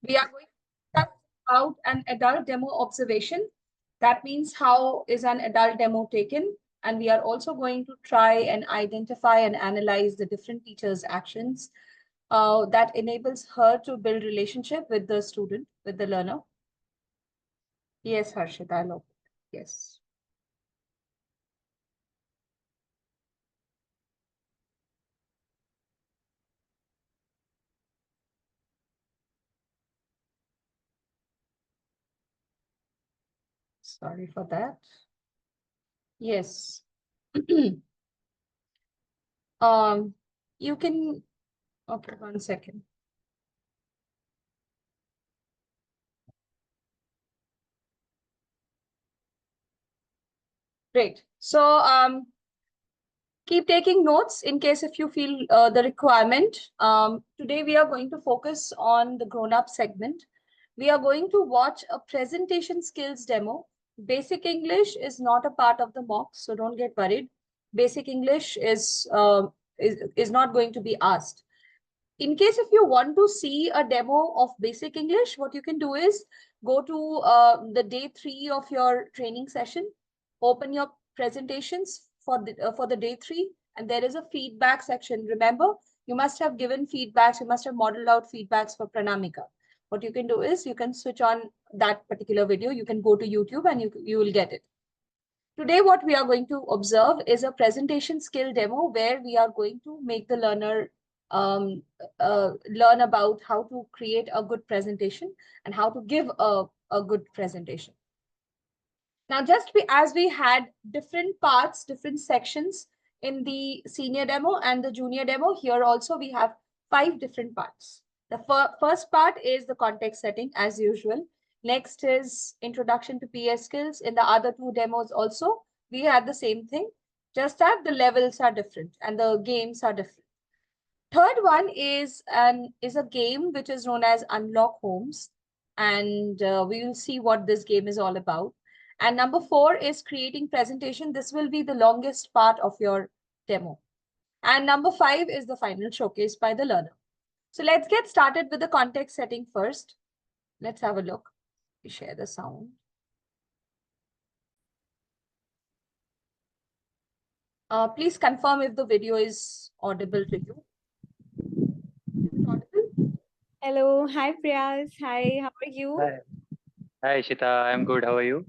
We are going to talk about an adult demo observation. That means how is an adult demo taken? And we are also going to try and identify and analyze the different teachers' actions that enables her to build relationship with the student, with the learner. Yes, Harshit, I love it. Yes. Sorry for that. Yes. um, you can, okay, 1 second. Great. So keep taking notes in case if you feel the requirement. Today we are going to focus on the grown-up segment. We are going to watch a presentation skills demo. Basic English is not a part of the mock, so don't get worried. Basic English is not going to be asked. In case if you want to see a demo of basic English, what you can do is go to the day 3 of your training session, open your presentations for the day 3, and there is a feedback section. Remember, you must have given feedbacks, you must have modeled out feedbacks for Pranamika. What you can do is you can switch on that particular video, you can go to YouTube and you will get it. Today, what we are going to observe is a presentation skill demo where we are going to make the learner learn about how to create a good presentation and how to give a good presentation. Now, as we had different parts, different sections in the senior demo and the junior demo, here also we have 5 different parts. The first part is the context setting as usual. Next is introduction to PS skills. In the other 2 demos also, we had the same thing, just that the levels are different and the games are different. Third one is a game which is known as Unlock Homes, and we will see what this game is all about. And number 4 is creating presentation. This will be the longest part of your demo. And number 5 is the final showcase by the learner. So let's get started with the context setting first. Let's have a look. We share the sound. Please confirm if the video is audible to you. Audible? Hello, hi Priyas. Hi, how are you? Hi, hi Ishita. I'm good. How are you?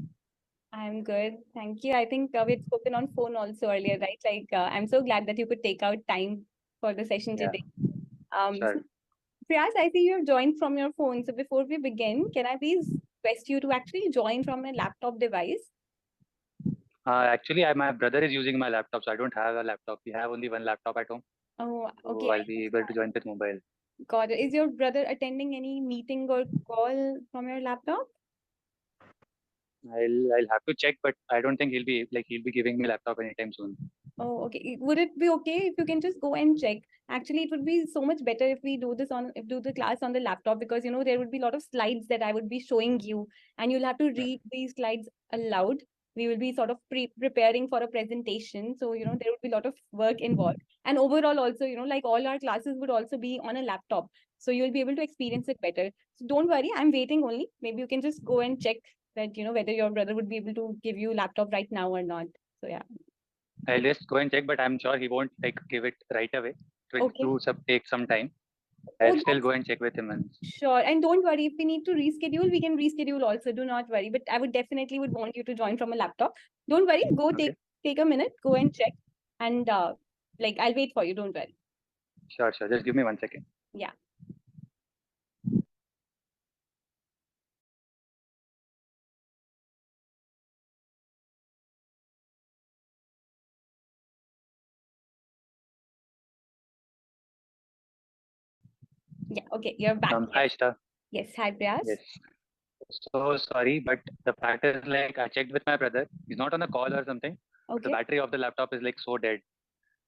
I'm good, thank you. I think we had spoken on phone also earlier, right? I'm so glad that you could take out time for the session Yeah, today. sure. So Priyas, I see you have joined from your phone. So before we begin, can I please request you to actually join from a laptop device? Actually, my brother is using my laptop, so I don't have a laptop. We have only one laptop at home, Oh, so okay, I'll be able to join with mobile. got it. Is your brother attending any meeting or call from your laptop? I'll have to check, but I don't think he'll be giving me laptop anytime soon. Oh, okay. Would it be okay if you can just go and check? Actually, it would be so much better if we do the class on the laptop, because there would be a lot of slides that I would be showing you, and you'll have to Yeah. read these slides aloud. We will be sort of preparing for a presentation, so there would be a lot of work involved. And overall, also, like all our classes would also be on a laptop, so you'll be able to experience it better. So don't worry, I'm waiting only. Maybe you can just go and check that whether your brother would be able to give you laptop right now or not. So yeah. I'll just go and check, but I'm sure he won't give it right away. It will Okay. take some time. Oh, I'll still that's go and check with him once. sure. And don't worry, if we need to reschedule, we can reschedule also. Do not worry. But I would definitely would want you to join from a laptop. Don't worry. Go Okay. take a minute, go and check. And like I'll wait for you. Don't worry. Sure, sure. Just give me 1 second. Yeah. Yeah. Okay. You're back. Hi, Yes. Ishita. Yes. Hi, Priyas. Yes. So sorry, but the fact is I checked with my brother. He's not on a call or something, but the Okay. battery of the laptop is so dead,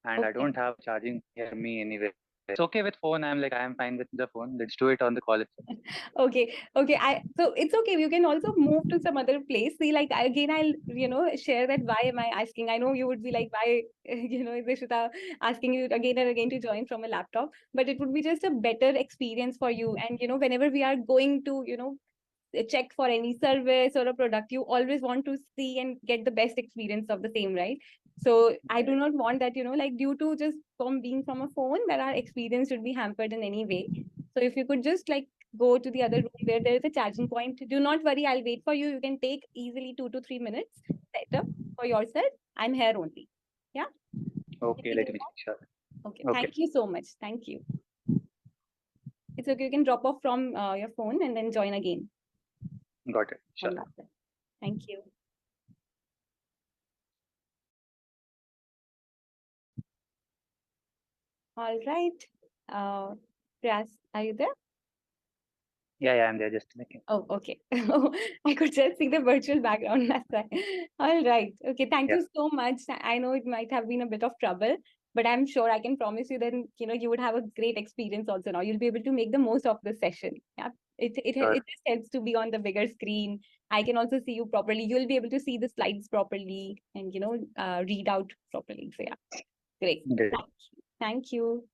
and I Okay. don't have charging near me anywhere. it's okay with phone. I am fine with the phone. Let's do it on the call itself. Okay, so it's okay. You can also move to some other place. See, like again, I'll share that why am I asking? I know you would be like, why is Ishita asking you again and again to join from a laptop? But it would be just a better experience for you. And whenever we are going to check for any service or a product, you always want to see and get the best experience of the same, right? So I do not want that, like due to just from being from a phone, that our experience should be hampered in any way. So if you could just like go to the other room where there is a charging point, do not worry, I'll wait for you. You can take easily 2 to 3 minutes setup for yourself. I'm here only. Yeah. Okay, let me sure. Okay. Okay. Thank you so much. Thank you. It's okay. You can drop off from your phone and then join again. Got it. Sure. Thank you. All right. Priyas, are you there? Yeah, I'm there. Just a second. Oh, okay. I could just see the virtual background. That's why. All right. Okay. Thank you so much. I know it might have been a bit of trouble, but I'm sure I can promise you that you would have a great experience also now. You'll be able to make the most of the session. Yeah. It just helps to be on the bigger screen. I can also see you properly. You'll be able to see the slides properly and read out properly. So yeah, great. Thank you.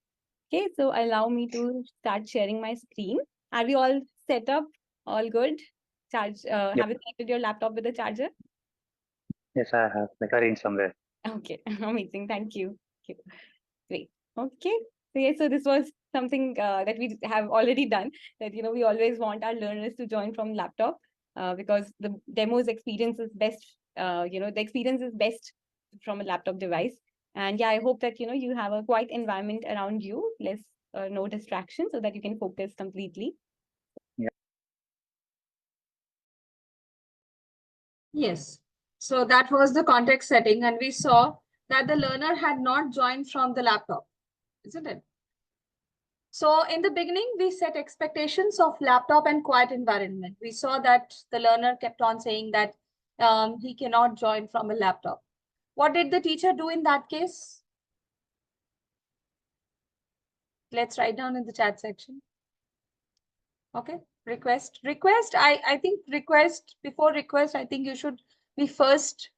Okay, so allow me to start sharing my screen. Are we all set up? All good? Have you connected your laptop with the charger? Yes, I have arranged somewhere. Okay, amazing. Thank you. Okay. Great. Okay. So yes, so this was something that we have already done. That we always want our learners to join from laptop because the demo's experience is best. The experience is best from a laptop device. And yeah, I hope that you have a quiet environment around you, less no distraction, so that you can focus completely. Yes. So that was the context setting, and we saw that the learner had not joined from the laptop, isn't it? So in the beginning, we set expectations of laptop and quiet environment. We saw that the learner kept on saying that he cannot join from a laptop. What did the teacher do in that case? Let's write down in the chat section. Okay, request. I think before request, I think you should be first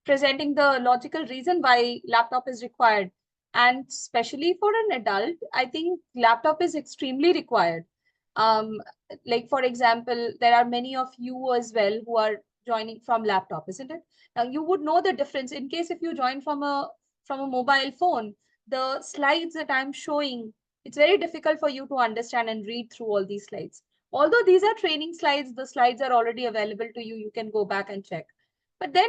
presenting the logical reason why laptop is required. And especially for an adult, I think laptop is extremely required. Like for example, there are many of you as well who are joining from laptop, isn't it? Now you would know the difference in case if you join from a mobile phone, the slides that I'm showing, it's very difficult for you to understand and read through all these slides. Although these are training slides, the slides are already available to you. You can go back and check. But then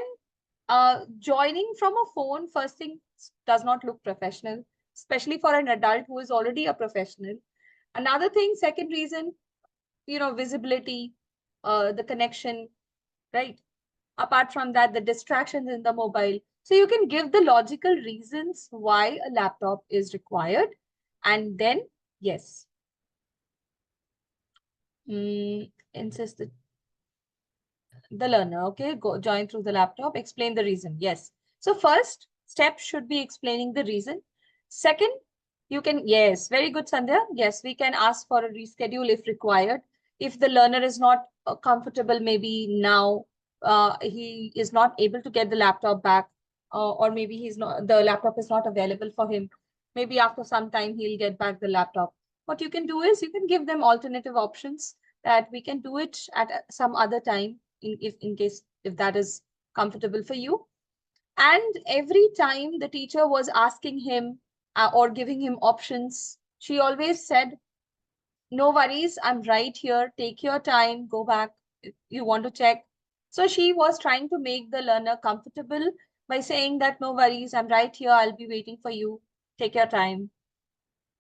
joining from a phone, first thing, does not look professional, especially for an adult who is already a professional. Another thing, second reason, visibility, the connection, right? Apart from that, the distractions in the mobile. So you can give the logical reasons why a laptop is required. And then, yes, insist the learner, okay, go join through the laptop, explain the reason. Yes. So first step should be explaining the reason. Second, you can, yes, very good, Sandhya. Yes, we can ask for a reschedule if required. If the learner is not comfortable, maybe now he is not able to get the laptop back, or maybe the laptop is not available for him. Maybe after some time he'll get back the laptop. What you can do is you can give them alternative options that we can do it at some other time in case if that is comfortable for you. And every time the teacher was asking him or giving him options, she always said, no worries, I'm right here, take your time, go back if you want to check. So she was trying to make the learner comfortable by saying that no worries, I'm right here, I'll be waiting for you, take your time.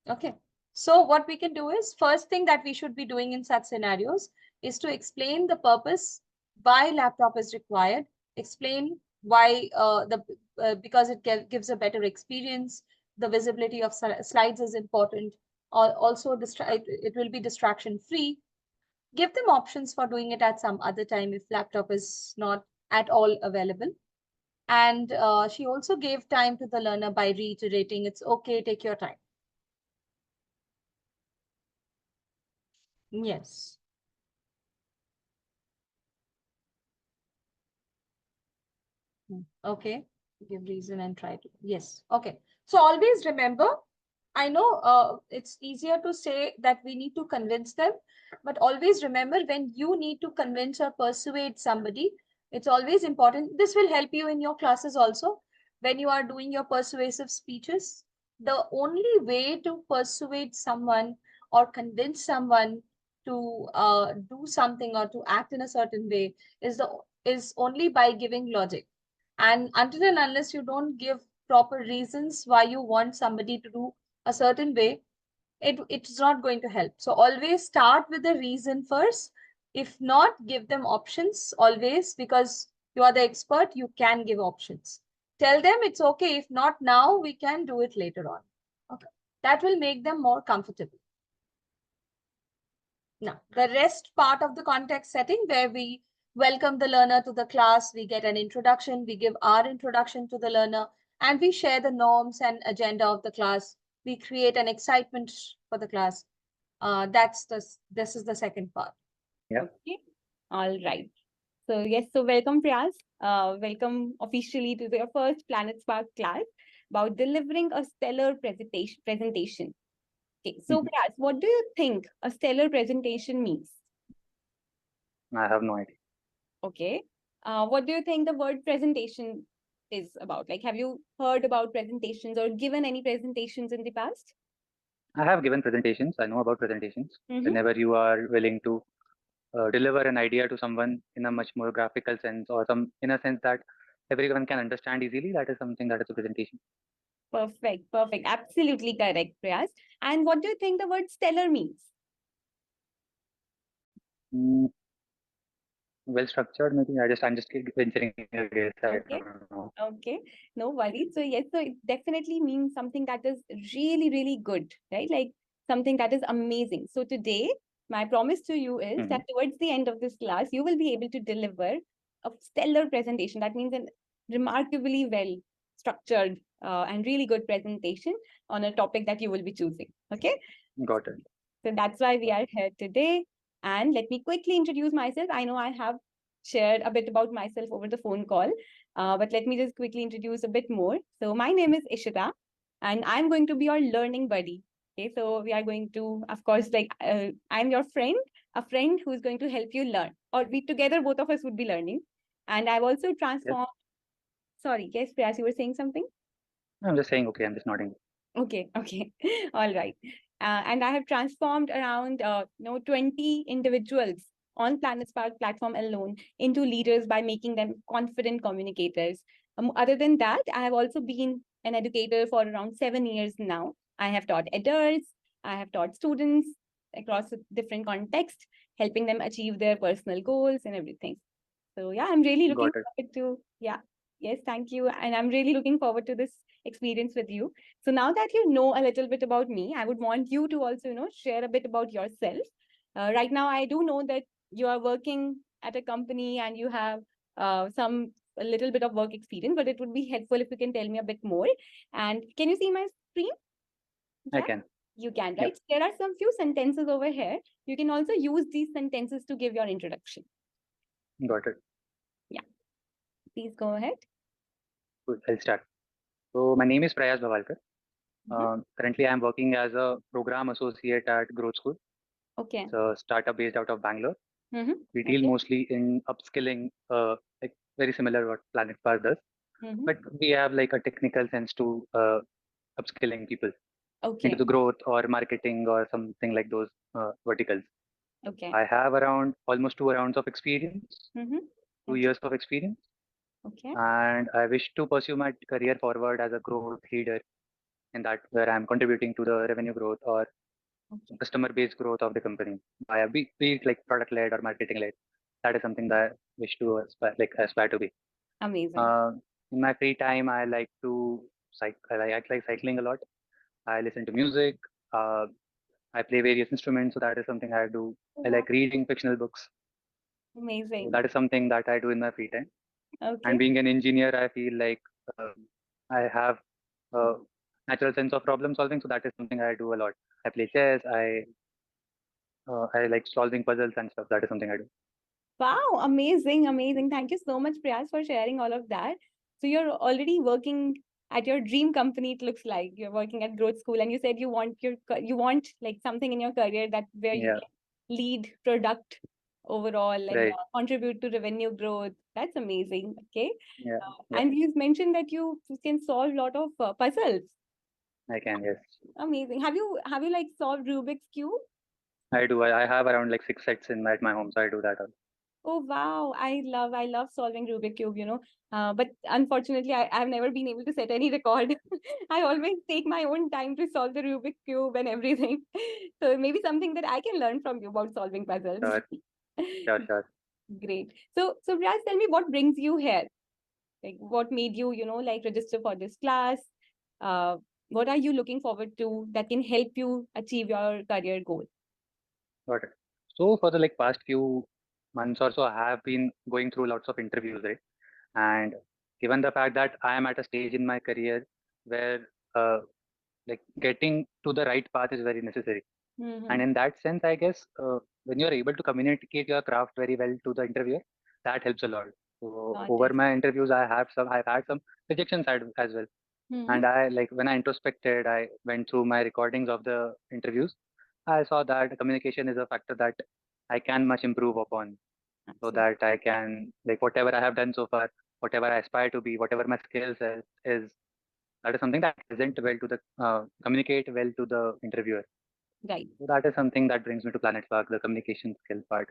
Okay. So what we can do is, first thing that we should be doing in such scenarios is to explain the purpose why laptop is required, explain why because it gives a better experience, the visibility of slides is important, also it will be distraction free. Give them options for doing it at some other time if laptop is not at all available. And she also gave time to the learner by reiterating, it's okay, take your time. Yes. Okay. Give reason and try to. Yes. Okay. So always remember, I know it's easier to say that we need to convince them, but always remember when you need to convince or persuade somebody, it's always important. This will help you in your classes also when you are doing your persuasive speeches. The only way to persuade someone or convince someone to do something or to act in a certain way is only by giving logic. And until and unless you don't give proper reasons why you want somebody to do a certain way, it's not going to help. So always start with the reason first. If not, give them options always, because you are the expert, you can give options. Tell them it's okay. If not now, we can do it later on. Okay. That will make them more comfortable. Now, the rest part of the context setting where we welcome the learner to the class, we get an introduction, we give our introduction to the learner, and we share the norms and agenda of the class. We create an excitement for the class. This is the second part. Yeah. Okay. All right. So yes, so welcome Priyas. Welcome officially to your first Planet Spark class about delivering a stellar presentation. Okay, so Mhm. Priyas, what do you think a stellar presentation means? I have no idea. Okay. What do you think the word presentation is about? Like, have you heard about presentations or given any presentations in the past? I have given presentations. I know about presentations. Mm-hmm. Whenever you are willing to deliver an idea to someone in a much more graphical sense, or some in a sense that everyone can understand easily, that is something that is a presentation. Perfect, perfect. Absolutely correct, Priyas. And what do you think the word stellar means? Mm, well structured, maybe. I'm just venturing a guess. I Okay. don't know. Okay, no worries. So yes, so it definitely means something that is really, really good, right? Like something that is amazing. So today, my promise to you is that towards the end of this class, you will be able to deliver a stellar presentation. That means a remarkably well structured and really good presentation on a topic that you will be choosing. Okay, Got it. so that's why we are here today. And let me quickly introduce myself. I know I have shared a bit about myself over the phone call, but let me just quickly introduce a bit more. So my name is Ishita, and I'm going to be your learning buddy. Okay, so we are going to, of course, I'm your friend, a friend who's going to help you learn, or we together, both of us would be learning. And I've also Yes. transformed. Sorry, yes, Priyas, you were saying something? I'm just saying, okay, I'm just nodding. Okay, okay. All right. And I have transformed around 20 individuals on Planet Spark platform alone into leaders by making them confident communicators. Other than that, I have also been an educator for around 7 years now. I have taught adults, I have taught students across different contexts, helping them achieve their personal goals and everything. So yeah, I'm really looking Got it. forward to, yeah, yes, thank you. And I'm really looking forward to this experience with you. So now that you know a little bit about me, I would want you to also, share a bit about yourself. Right now, I do know that you are working at a company and you have a little bit of work experience, but it would be helpful if you can tell me a bit more. And can you see my screen? I Yeah, can. you can, Yep. right? So there are some few sentences over here. You can also use these sentences to give your introduction. Got it. Yeah, please go ahead. Good. I'll start. So my name is Prayas Bhavalkar. Mhm. Currently, I'm working as a program associate at Growth School. Okay. It's a startup based out of Bangalore. Mm-hmm. We deal Okay. mostly in upskilling, like very similar what Planet Spark does, Mm-hmm. but we have like a technical sense to upskilling people into Okay. the growth or marketing or something like those verticals. Okay. I have around almost 2 rounds of experience, Mm-hmm. 2 years of experience, Okay. and I wish to pursue my career forward as a growth leader in that where I'm contributing to the revenue growth or Okay. customer base growth of the company by be it like product led or marketing led. That is something that I wish to aspire to be. Amazing. Uh, in my free time, I like to I like cycling a lot. I listen to music. Uh, I play various instruments, so that is something I do. I Wow. like reading fictional books. So Amazing. that is something that I do in my free time. And Okay. being an engineer, I feel like I have a natural sense of problem solving. So that is something I do a lot. I play chess. I I like solving puzzles and stuff. That is something I do. Wow, amazing, amazing. Thank you so much, Priyas, for sharing all of that. So you're already working at your dream company, it looks like. You're working at Growth School, and you said you want you want like something in your career that where you Yeah, can lead product overall and right. contribute to revenue growth. That's amazing. Okay. Yeah, yeah, And you mentioned that you can solve a lot of puzzles. I can. Yes, Amazing. Have you like solved Rubik's Cube? I do. I have around like 6 sets in at my home, so I do that all. Oh wow, I love solving Rubik Cube, but unfortunately I've never been able to set any record. I always take my own time to solve the Rubik Cube and everything. So maybe something that I can learn from you about solving puzzles. Sure, sure, sure. Great. So Raj, tell me what brings you here? Like what made you, like register for this class? Uh, what are you looking forward to that can help you achieve your career goal? Got it. So for the like past few months or so, I have been going through lots of interviews, right? And given the fact that I am at a stage in my career where like getting to the right path is very necessary. And Mm-hmm. in that sense, I guess when you are able to communicate your craft very well to the interviewer, that helps a lot. So Got over it. my interviews, I've had some rejections as well. Mm-hmm. And I like when I introspected, I went through my recordings of the interviews. I saw that communication is a factor that I can much improve upon, so Absolutely. that I can like whatever I have done so far, whatever I aspire to be, whatever my skills is that is something that present well to the communicate well to the interviewer. Right. So that is something that brings me to Planet Spark, the communication skill part.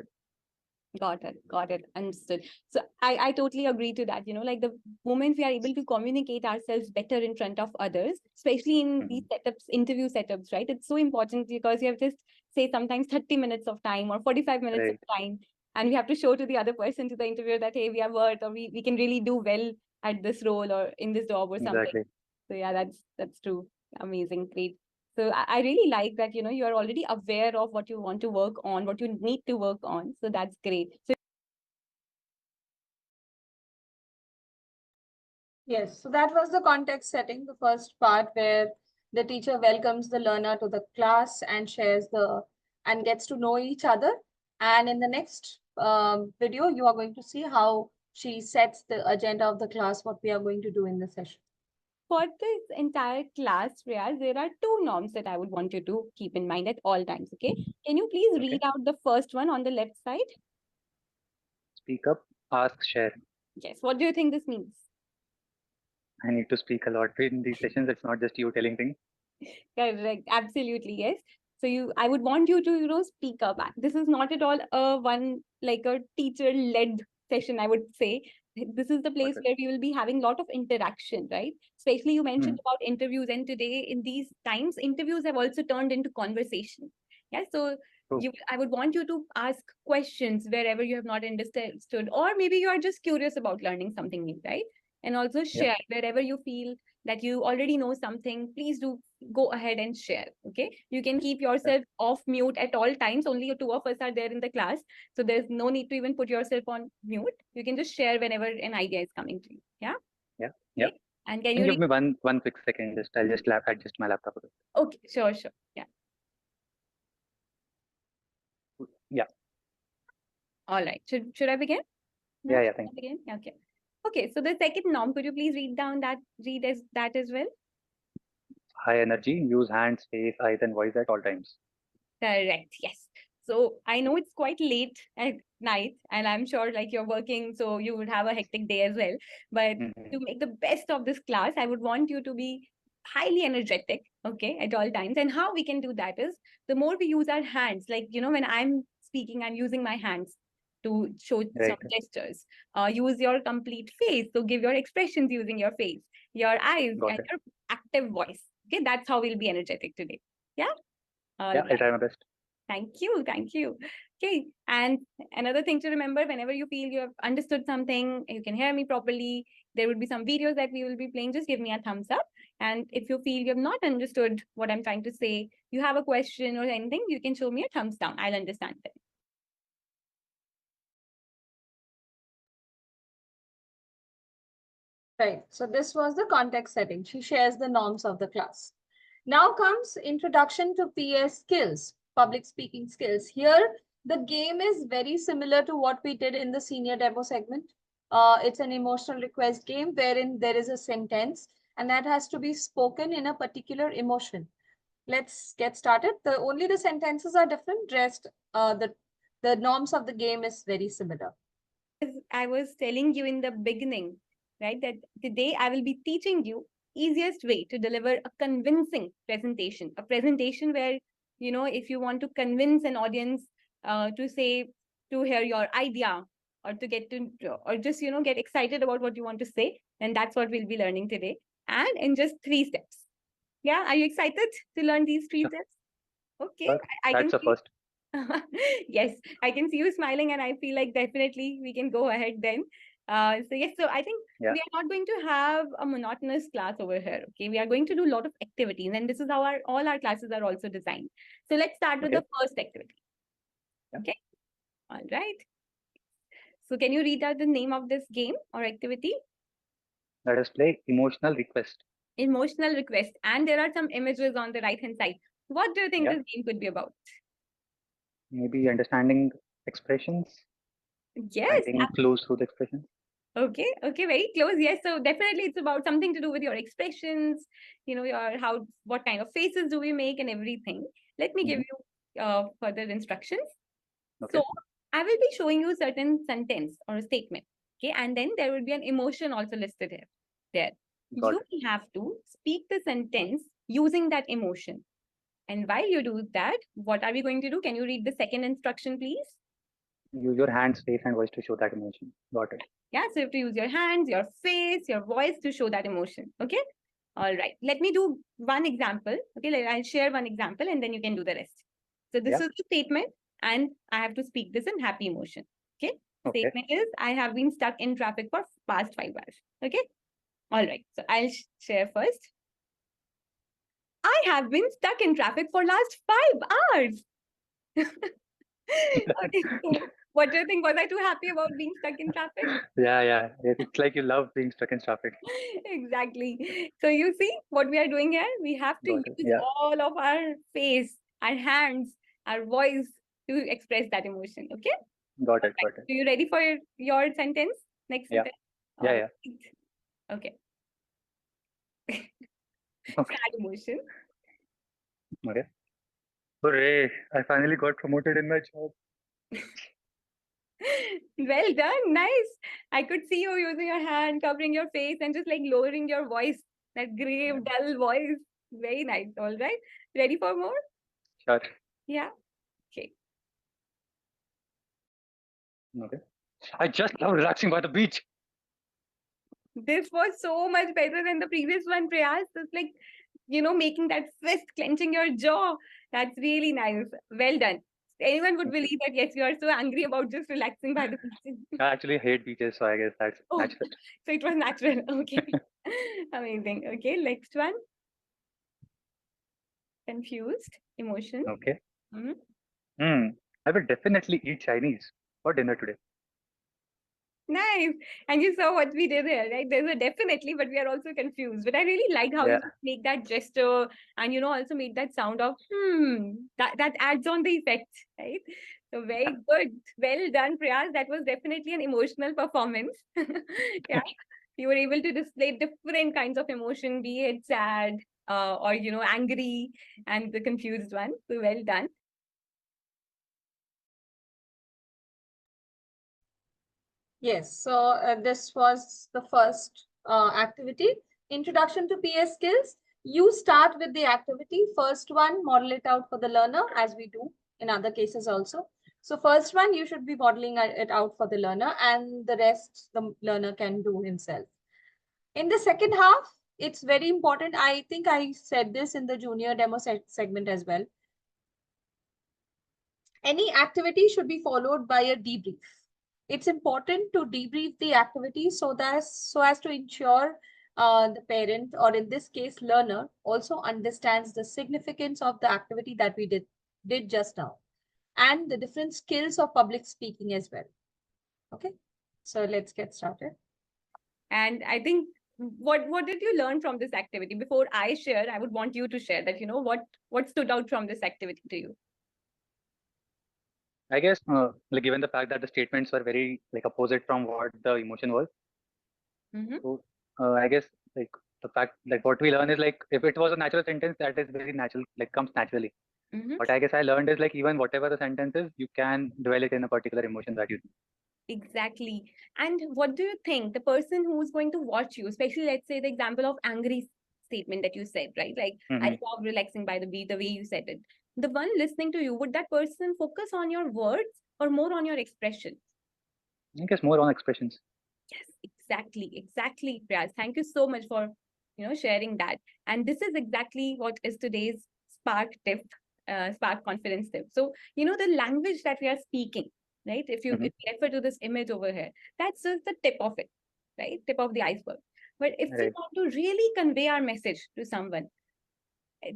Got it. Got it. Understood. So I totally agree to that. Like the moment we are able to communicate ourselves better in front of others, especially in these Mhm. setups, interview setups, right? It's so important because you have just say sometimes 30 minutes of time or 45 minutes of Right, time. And we have to show to the other person, to the interviewer that, hey, we are worth or we can really do well at this role or in this job or something. exactly. So yeah, that's true. Amazing. Great. So I really like that, you are already aware of what you want to work on, what you need to work on. So that's great. So Yes, so that was the context setting, the first part where the teacher welcomes the learner to the class and shares and gets to know each other. And in the next video, you are going to see how she sets the agenda of the class, what we are going to do in the session. for this entire class, Riyaz, there are two norms that I would want you to keep in mind at all times. Okay. Can you please Okay. read out the first one on the left side? Speak up, ask, share. Yes. What do you think this means? I need to speak a lot in these sessions. It's not just you telling things. Correct. Absolutely. Yes. So I would want you to, speak up. This is not at all like a teacher-led session, I would say. This is the place Got it. where we will be having a lot of interaction, right? Especially you mentioned Hmm. about interviews, and today in these times, interviews have also turned into conversation. Yeah. So True. I would want you to ask questions wherever you have not understood, or maybe you are just curious about learning something new, right? And also Yeah. share wherever you feel that you already know something. Please do go ahead and share. Okay, you can keep Yeah. yourself off mute at all times. Only two of us are there in the class, so there's no need to even put yourself on mute. You can just share whenever an idea is coming to you. Yeah. Yeah. Yeah. Okay. And can Can you you give me one quick second? Just I'll just adjust my laptop a bit. okay, sure. Yeah. Yeah. All right, should I begin? Yeah. Yeah, Yeah. should Thank I you. begin? Okay. Okay, so the second norm, could you please read as that as well? High energy. Use hands, face, eyes, and voice at all times. Correct. Yes. So I know it's quite late at night, and I'm sure like you're working, so you would have a hectic day as well. But Hmm. to make the best of this class, I would want you to be highly energetic, okay, at all times. And how we can do that is the more we use our hands, like, when I'm speaking, I'm using my hands to show some Right. gestures. Use your complete face. So give your expressions using your face, your eyes, Got and it. your active voice. Okay, that's how we'll be energetic today. Yeah. All Yeah. I'll right. try my best. Thank you. Thank you. Okay. And another thing to remember, whenever you feel you have understood something, you can hear me properly, there will be some videos that we will be playing. Just give me a thumbs up. And if you feel you have not understood what I'm trying to say, you have a question or anything, you can show me a thumbs down. I'll understand it. Right. So this was the context setting. She shares the norms of the class. Now comes introduction to PA skills. public speaking skills. Here, the game is very similar to what we did in the senior demo segment. It's an emotional request game wherein there is a sentence and that has to be spoken in a particular emotion. Let's get started. Only the sentences are different. Rest, the norms of the game is very similar. As I was telling you in the beginning, right, that today I will be teaching you easiest way to deliver a convincing presentation, a presentation where, you know, if you want to convince an audience to say, to hear your idea or to get to, or just, you know, get excited about what you want to say, and that's what we'll be learning today. And in just 3 steps. Yeah, are you excited to learn these 3 Sure. steps? Okay, Sure. I can That's the see. first. Yes, I can see you smiling, and I feel like definitely we can go ahead then. So yes, so I think Yeah. we are not going to have a monotonous class over here. Okay, we are going to do a lot of activities, and this is how all our classes are also designed. So let's start with Okay. the first activity. Yeah. Okay, all right. So can you read out the name of this game or activity? Let us play emotional request. Emotional request, and there are some images on the right hand side. What do you think Yeah. this game could be about? Maybe understanding expressions, Yes, finding clues through the expressions. okay, very close. Yes, so definitely it's about something to do with your expressions, you know, your what kind of faces do we make and everything. Let me give you further instructions. Okay. So I will be showing you certain sentence or a statement, okay, and then there will be an emotion also listed here. There, Got you it. have to speak the sentence using that emotion. And while you do that, what are we going to do? Can you read the second instruction, please? Use your hands, face, and voice to show that emotion. Got it. Yeah, so you have to use your hands, your face, your voice to show that emotion. Okay. All right. Let me do one example. Okay. I'll share one example and then you can do the rest. So this Yeah. is the statement and I have to speak this in happy emotion. Okay. Okay. Statement is I have been stuck in traffic for past 5 hours. Okay. All right. So I'll share first. I have been stuck in traffic for last 5 hours. Okay. So what do you think? Was I too happy about being stuck in traffic? Yeah. It's like you love being stuck in traffic. Exactly. So you see what we are doing here? We have to Got it. use Yeah. all of our face, our hands, our voice to express that emotion. Okay? Got it. Got it. Are you ready for your sentence? Next Yeah. sentence? Yeah. All Yeah. right. Okay. Okay. Sad emotion. Okay. Hooray! I finally got promoted in my job. Well done. Nice. I could see you using your hand, covering your face, and just like lowering your voice. That grave, dull voice. Very nice. All right. Ready for more? Sure. Yeah. Okay. Okay. I just love relaxing by the beach. This was so much better than the previous one, Prayas. It's like, you know, making that fist, clenching your jaw. That's really nice. Well done. Anyone would believe that, yes, you are so angry about just relaxing by the beach. I actually hate beaches, so I guess that's Oh, natural. so it was natural. Okay. Amazing. Okay, next one. Confused, emotion. Okay. Mhm. I will definitely eat Chinese for dinner today. Nice. And you saw what we did here, right? There's a definitely, but we are also confused. But I really like how you Yeah. make that gesture and, you know, also make that sound of, that adds on the effect, right? So very good. Well done, Prayas. That was definitely an emotional performance. Yeah. You were able to display different kinds of emotion, be it sad or, you know, angry and the confused one. So well done. Yes, so this was the first activity, introduction to PS skills. You start with the activity. First one, model it out for the learner as we do in other cases also. So first one, you should be modeling it out for the learner and the rest the learner can do himself. In the second half, it's very important. I think I said this in the junior demo segment as well. Any activity should be followed by a debrief. It's important to debrief the activity so as to ensure the parent, or in this case learner, also understands the significance of the activity that we did just now and the different skills of public speaking as well. Okay, so let's get started. And I think what did you learn from this activity? Before I share, I would want you to share that, you know, what stood out from this activity to you? I guess, like given the fact that the statements were very like opposite from what the emotion was, Mm-hmm. so I guess like the fact like what we learn is like if it was a natural sentence, that is very natural, like comes naturally. Mm-hmm. What I guess I learned is like even whatever the sentence is, you can dwell it in a particular emotion that you do. Exactly. And what do you think the person who's going to watch you, especially let's say the example of angry statement that you said, right? Like, I Mhm. love relaxing by the beat, the way you said it. The one listening to you, would that person focus on your words or more on your expression? I guess more on expressions. Yes, exactly, Priyas. Thank you so much for sharing that. And this is exactly what is today's Spark tip, Spark confidence tip. So the language that we are speaking, right? If you Mhm. refer to this image over here, that's just the tip of it, right? Tip of the iceberg. But if we Right. want to really convey our message to someone,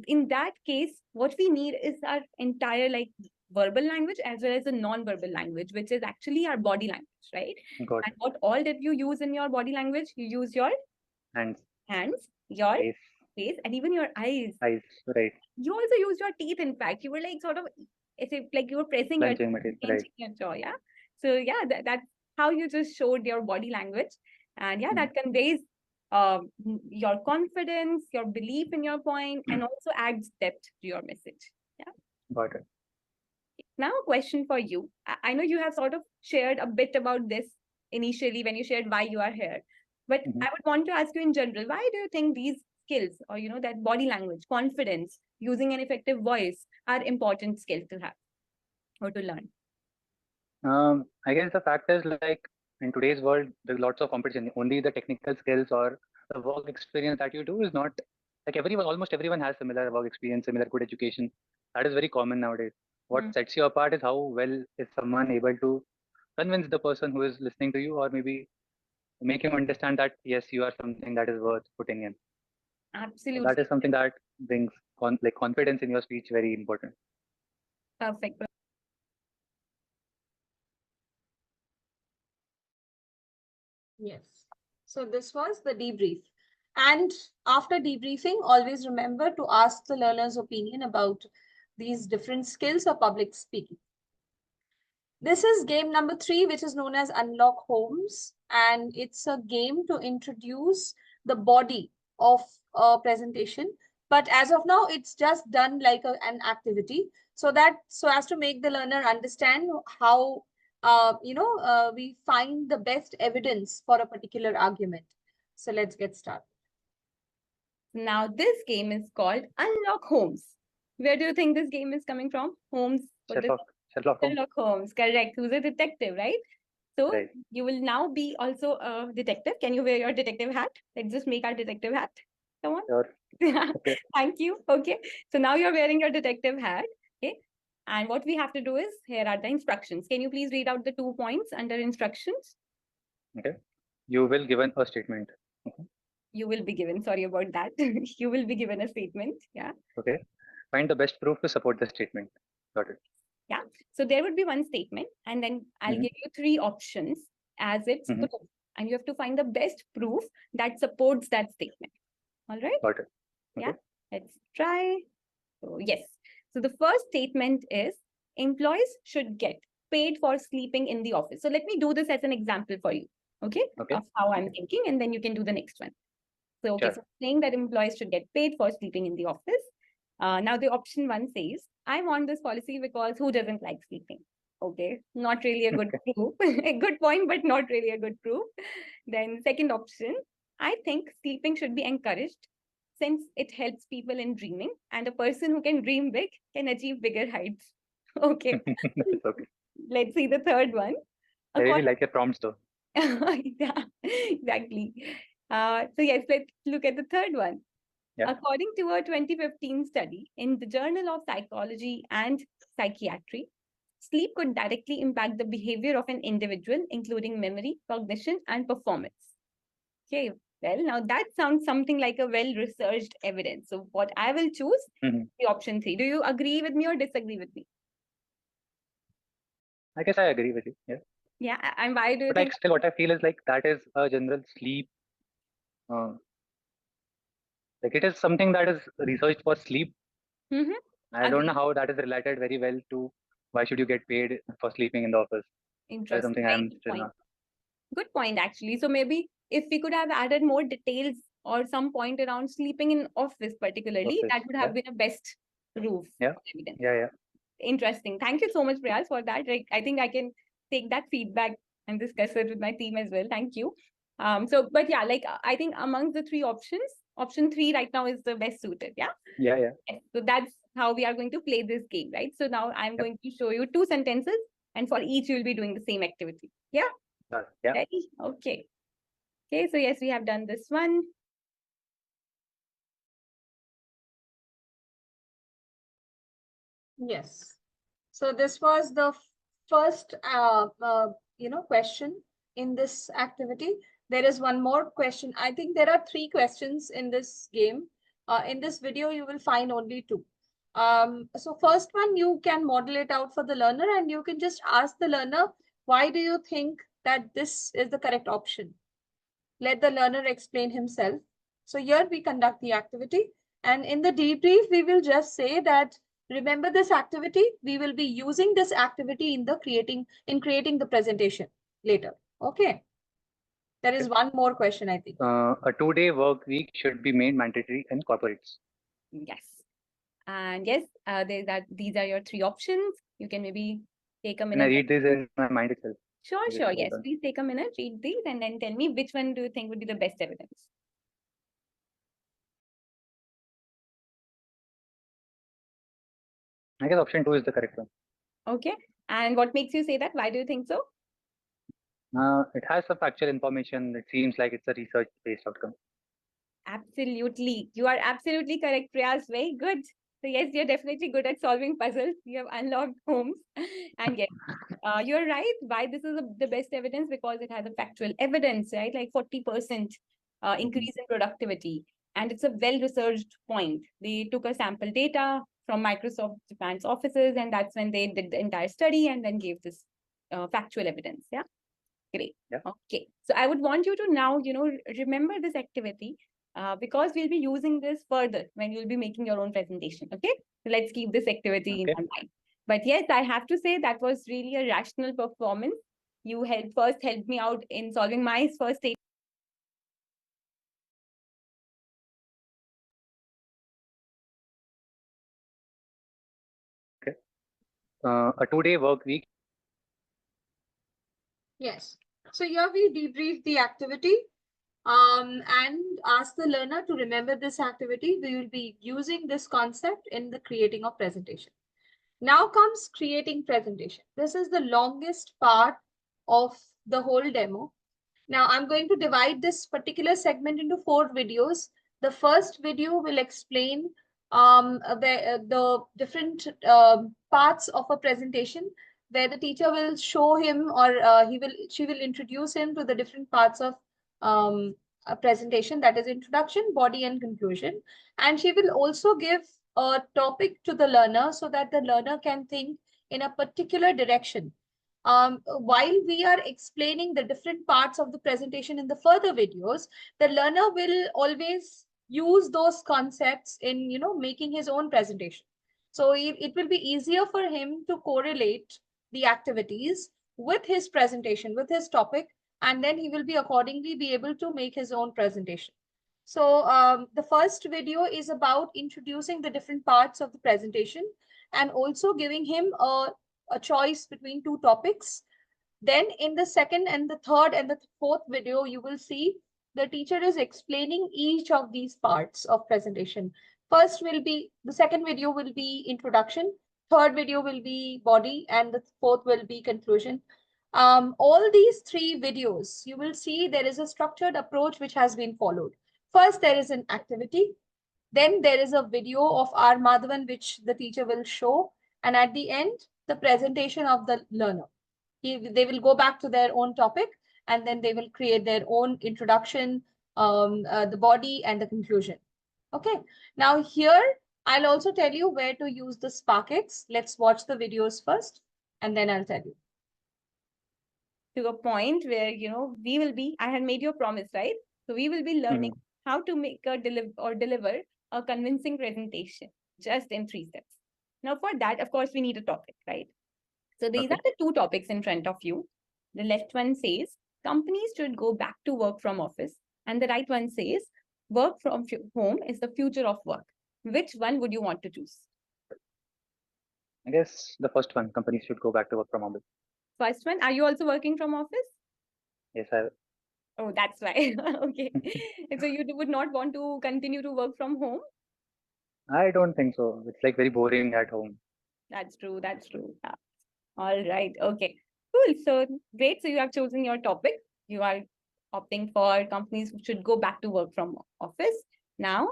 in that case, what we need is our entire like verbal language as well as the non-verbal language, which is actually our body language, right? Got And it. what all did you use in your body language? You use your And hands, your face, face, and even your eyes. eyes, right. You also use your teeth, in fact. You were like sort of, it's like you were pressing your Clenching material, right. clenching your jaw, yeah. So yeah, that's how you just showed your body language. And yeah, Mhm. that conveys your confidence, your belief in your point, and also adds depth to your message. Yeah. Got it. Now, a question for you. I know you have sort of shared a bit about this initially when you shared why you are here, but Mhm. I would want to ask you in general, why do you think these skills or, that body language, confidence, using an effective voice are important skills to have or to learn? I guess the fact is like in today's world, there's lots of competition. Only the technical skills or the work experience that you do is not like everyone, almost everyone has similar work experience, similar good education. That is very common nowadays. What Mm, sets you apart is how well is someone able to convince the person who is listening to you, or maybe make him understand that yes, you are something that is worth putting in. So that absolutely is something that brings like confidence in your speech very important. perfect. Yes. So this was the debrief. And after debriefing, always remember to ask the learner's opinion about these different skills of public speaking. This is game number 3, which is known as Unlock Homes. And it's a game to introduce the body of a presentation. But as of now, it's just done like an activity so as to make the learner understand how we find the best evidence for a particular argument. So let's get started. Now, this game is called Unlock Holmes. Where do you think this game is coming from? Holmes. What does Sherlock Holmes, Sherlock Holmes? Correct. Who's a detective, right? So right? you will now be also a detective. Can you wear your detective hat? Let's just make our detective hat. Come on. Sure. Okay. Thank you. Okay. So now you're wearing your detective hat. Okay. And what we have to do is here are the instructions. Can you please read out the 2 points under instructions? Okay. You will given a statement. Okay. You will be given, sorry about that. You will be given a statement. Yeah. Okay. Find the best proof to support the statement. Got it. Yeah. So there would be one statement, and then I'll Mhm. give you 3 options as its Mhm. proof. And you have to find the best proof that supports that statement. All right. Got it. Yeah. Okay. Let's try. So, yes. So the first statement is employees should get paid for sleeping in the office. So let me do this as an example for you. Okay. Okay. Of how I'm Okay. thinking, and then you can do the next one. So, okay. Sure. So saying that employees should get paid for sleeping in the office. Now the option 1 says, I want this policy because who doesn't like sleeping? Okay, not really a good Okay. proof. A good point, but not really a good proof. Then second option, I think sleeping should be encouraged since it helps people in dreaming, and a person who can dream big can achieve bigger heights. Okay, That's okay. let's see the third one. I really According like your prompts though. yeah, exactly. So yes, let's look at the third one. Yeah. According to a 2015 study in the Journal of Psychology and Psychiatry, sleep could directly impact the behavior of an individual, including memory, cognition, and performance. Okay, well, now that sounds something like a well researched evidence. So, what I will choose Mhm. the option 3. Do you agree with me or disagree with me? I guess I agree with you. Yeah. Yeah, and why do you But like think? still, what I feel is like that is a general sleep. Uh, like it is something that is researched for sleep. Mhm. I don't know Agree. how that is related very well to why should you get paid for sleeping in the office? That is Interesting. something Very I'm good still point. not. Good point, actually. So maybe if we could have added more details or some point around sleeping in office particularly, Office. that would Yeah. have been a best proof Yeah. of evidence. Yeah. Interesting. Thank you so much, Priyas, for that. Like, I think I can take that feedback and discuss it with my team as well. Thank you. But yeah, like I think amongst the three options, option 3 right now is the best suited. Yeah. Yeah. Yes. So that's how we are going to play this game, right? So now I'm going to show you 2 sentences, and for each you'll be doing the same activity. Yeah. Yeah. Ready? Okay. Okay. So yes, we have done this one. Yes. So this was the first, question in this activity. There is one more question. I think there are 3 questions in this game. In this video, you will find only 2. So first one, you can model it out for the learner and you can just ask the learner, why do you think that this is the correct option? Let the learner explain himself. So here we conduct the activity, and in the debrief, we will just say that remember this activity, we will be using this activity in creating the presentation later. Okay. There is one more question, I think. A 2-day work week should be made mandatory in corporates. Yes. And yes, these are your 3 options. You can maybe take a Can I minute. read this in my mind itself? Sure, Yes, sure. hold Yes, on. please take a minute, read these, and then tell me which one do you think would be the best evidence. I guess option 2 is the correct one. Okay. And what makes you say that? Why do you think so? It has some factual information. It seems like it's a research-based outcome. Absolutely. You are absolutely correct, Priyas. Very good. So yes, you're definitely good at solving puzzles. You have unlocked homes. And yes, you're right. Why this is the best evidence? Because it has a factual evidence, right? Like 40% increase in productivity. And it's a well-researched point. They took a sample data from Microsoft Japan's offices, and that's when they did the entire study and then gave this factual evidence. Yeah. Great. Yeah. Okay. So I would want you to now, remember this activity because we'll be using this further when you'll be making your own presentation. Okay. So let's keep this activity in our mind. But yes, I have to say that was really a rational performance. You helped me out in solving my first state. Okay. A 2-day work week. Yes. So here we debrief the activity and ask the learner to remember this activity. We will be using this concept in the creating of presentation. Now comes creating presentation. This is the longest part of the whole demo. Now I'm going to divide this particular segment into 4 videos. The first video will explain the different parts of a presentation where the teacher will show him or she will introduce him to the different parts of a presentation, that is introduction, body and conclusion. And she will also give a topic to the learner so that the learner can think in a particular direction. While we are explaining the different parts of the presentation in the further videos, the learner will always use those concepts in making his own presentation. So it will be easier for him to correlate the activities with his presentation, with his topic, and then he will be accordingly be able to make his own presentation. So the first video is about introducing the different parts of the presentation and also giving him a choice between 2 topics. Then in the second and the third and the fourth video, you will see the teacher is explaining each of these parts of presentation. The second video will be introduction, third video will be body, and the fourth will be conclusion. All these 3 videos, you will see there is a structured approach which has been followed. First, there is an activity. Then there is a video of R. Madhavan, which the teacher will show. And at the end, the presentation of the learner. They will go back to their own topic and then they will create their own introduction, the body and the conclusion. Okay. Now here, I'll also tell you where to use the SparkX. Let's watch the videos first and then I'll tell you. To a point where, I had made you a promise, right? So we will be learning how to make deliver a convincing presentation just in 3 steps. Now for that, of course, we need a topic, right? So these Okay. are the two topics in front of you. The left one says companies should go back to work from office, and the right one says work from home is the future of work. Which one would you want to choose? I guess the first one, companies should go back to work from office. First one, are you also working from office? Yes, I Oh, that's why. Okay. So you would not want to continue to work from home? I don't think so. It's like very boring at home. That's true. That's true. Yeah. All right. Okay. Cool. So great. So you have chosen your topic. You are opting for companies who should go back to work from office. Now,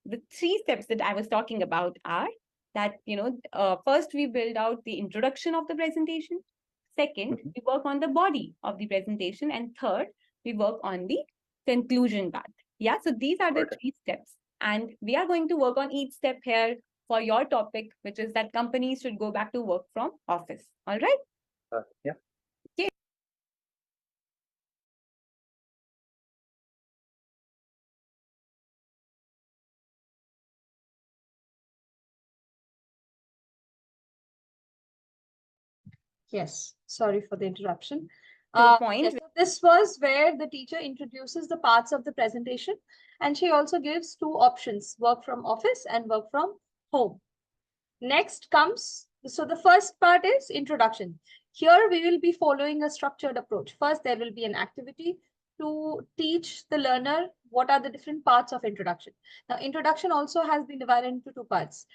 the three steps that I was talking about are that, first we build out the introduction of the presentation. Second, Mhm. we work on the body of the presentation. And third, we work on the conclusion part. Yeah. So these are the Got it. three steps. And we are going to work on each step here for your topic, which is that companies should go back to work from office. All right. Yeah. Okay. Yes, sorry for the interruption. To a point. Yes, so this was where the teacher introduces the parts of the presentation, and she also gives two options, work from office and work from home. Next comes, so the first part is introduction. Here we will be following a structured approach. First, there will be an activity to teach the learner what are the different parts of introduction. Now, introduction also has been divided into two parts.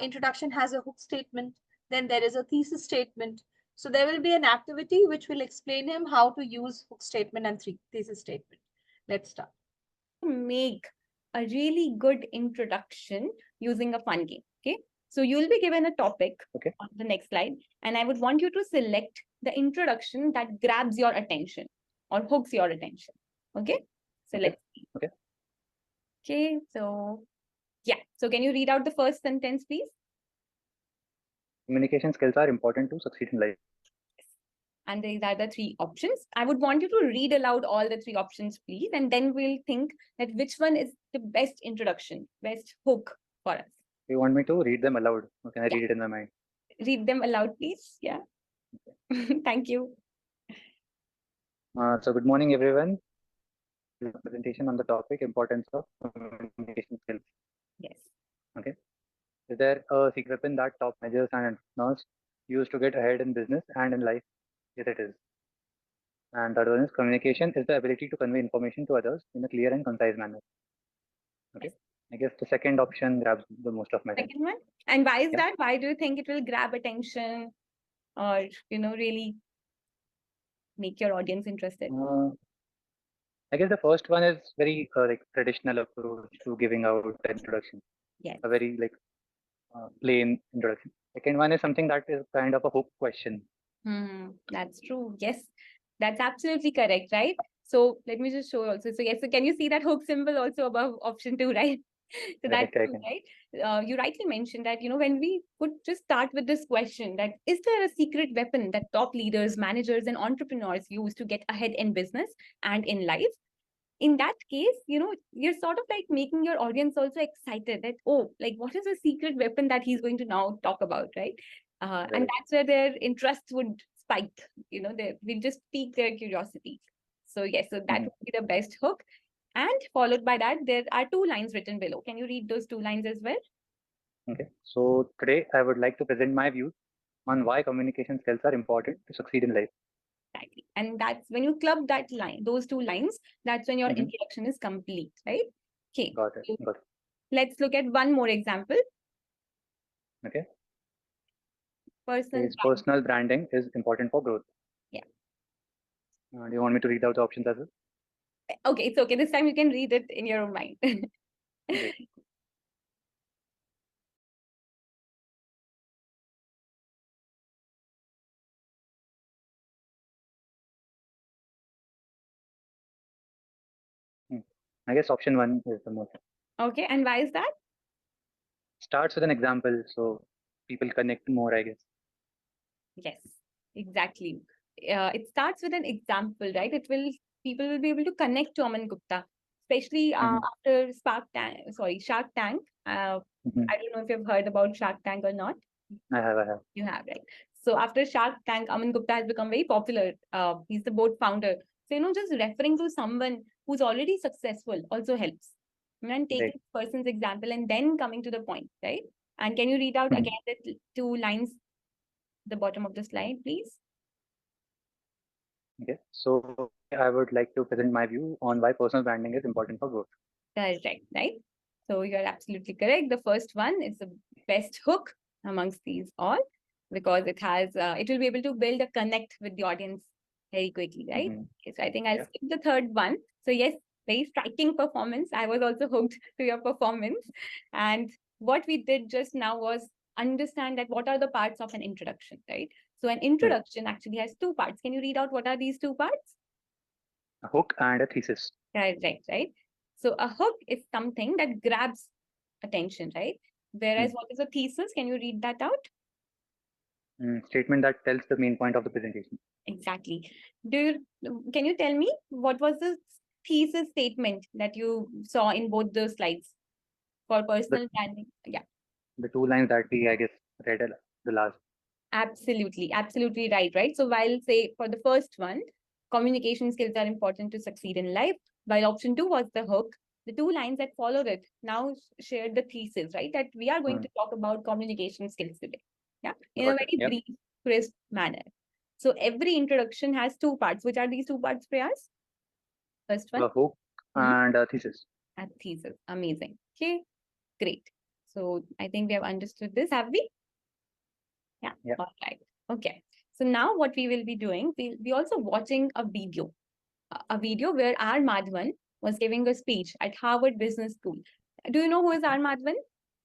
Introduction has a hook statement, then there is a thesis statement. So there will be an activity which will explain him how to use hook statement and thesis statement. Let's start. Make a really good introduction using a fun game. Okay. So you'll be given a topic Okay. on the next slide, and I would want you to select the introduction that grabs your attention or hooks your attention. Okay. So Okay. let's see. Okay. Okay. So yeah. So can you read out the first sentence, please? Communication skills are important to succeed in life. And these are the three options. I would want you to read aloud all the three options, please, and then we'll think that which one is the best introduction, best hook for us. You want me to read them aloud? Or can I Yeah. read it in my mind? Read them aloud, please. Yeah. Thank you. So good morning, everyone. This is a presentation on the topic importance of communication skills. Yes. Okay. Is there a secret weapon that top managers and entrepreneurs use to get ahead in business and in life? Yes, it is. And the other one is communication is the ability to convey information to others in a clear and concise manner. Okay. I guess the second option grabs the most of my time. Second one. And why is Yeah. that? Why do you think it will grab attention or, really make your audience interested? I guess the first one is very like traditional approach to giving out the introduction. Yes. A very like plain introduction. Second one is something that is kind of a hook question. That's true. Yes, that's absolutely correct, right? So let me just show you also. So yes, so can you see that hook symbol also above option 2, right? So that's Right, I true, can. right? You rightly mentioned that, when we would just start with this question that is there a secret weapon that top leaders, managers, and entrepreneurs use to get ahead in business and in life? In that case, you're sort of like making your audience also excited that, oh, like what is the secret weapon that he's going to now talk about, right? And Right. that's where their interest would spike, we just pique their curiosity. So yes, so that would be the best hook. And followed by that, there are two lines written below. Can you read those two lines as well? Okay. So today I would like to present my views on why communication skills are important to succeed in life. Exactly. And that's when you club that line, those two lines, that's when your Mhm. introduction is complete, right? Okay. Got it. Got it. Let's look at one more example. Okay. Personal Is personal branding is important for growth. Yeah. Do you want me to read out the options as well? Okay, it's okay. This time you can read it in your own mind. Great. I guess option one is the most. Okay, and why is that? Starts with an example, so people connect more, I guess. Yes, exactly. It starts with an example, right? People will be able to connect to Aman Gupta, especially after Shark Tank. Mhm. I don't know if you've heard about Shark Tank or not. I have. You have, right? So after Shark Tank, Aman Gupta has become very popular. He's the boat founder. So, just referring to someone who's already successful also helps. And taking Right. person's example and then coming to the point, right? And can you read out Mhm. again the two lines, the bottom of the slide, please? Okay. So I would like to present my view on why personal branding is important for growth. Correct, right? So you're absolutely correct. The first one is the best hook amongst these all, because it will be able to build a connect with the audience very quickly, right? Mhm. Okay, so I think I'll Yeah. skip the third one. So yes, very striking performance. I was also hooked to your performance. And what we did just now was understand that what are the parts of an introduction, right? So an introduction actually has two parts. Can you read out what are these two parts? A hook and a thesis. Right. So a hook is something that grabs attention, right? Whereas what is a thesis? Can you read that out? Statement that tells the main point of the presentation. Exactly. Can you tell me what was the thesis statement that you saw in both the slides for personal branding? Yeah, The two lines that we, I guess, read at the last. absolutely right. So while say for the first one, communication skills are important to succeed in life, while option 2 was the hook, the two lines that followed it now shared the thesis, right? That we are going to talk about communication skills today. Yeah, in a Got it. very Yep. brief, crisp manner. So every introduction has two parts. Which are these two parts, Prayas? First one, A hook and a thesis. and thesis. Amazing. Okay, great. So I think we have understood this, have we? Yeah. Yeah. All right. Okay. So now what we will be doing, we'll be also watching a video, where R. Madhavan was giving a speech at Harvard Business School. Do you know who is R. Madhavan?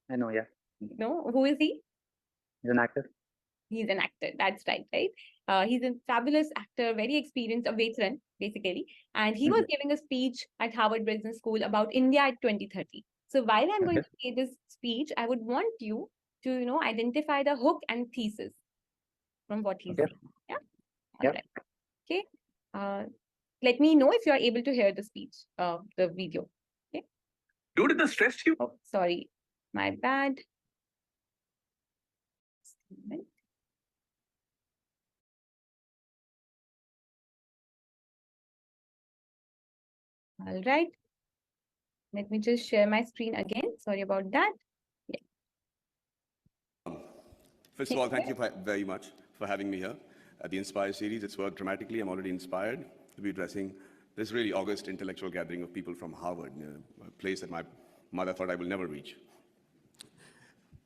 I know. Yeah. No, who is he? He's an actor. He's an actor. That's right? He's a fabulous actor, very experienced, a veteran, basically. And he was giving a speech at Harvard Business School about India at 2030. So while I'm going to say this speech, I would want you to, identify the hook and thesis from what he's saying. Yeah. All Yep. right. Okay. Let me know if you are able to hear the speech, the video. Okay. Don't it stress you? Oh, sorry, my bad. All right. Let me just share my screen again. Sorry about that. Yeah. First of all, thank you very much for having me here at the Inspire series. It's worked dramatically. I'm already inspired to be addressing this really august intellectual gathering of people from Harvard, a place that my mother thought I will never reach.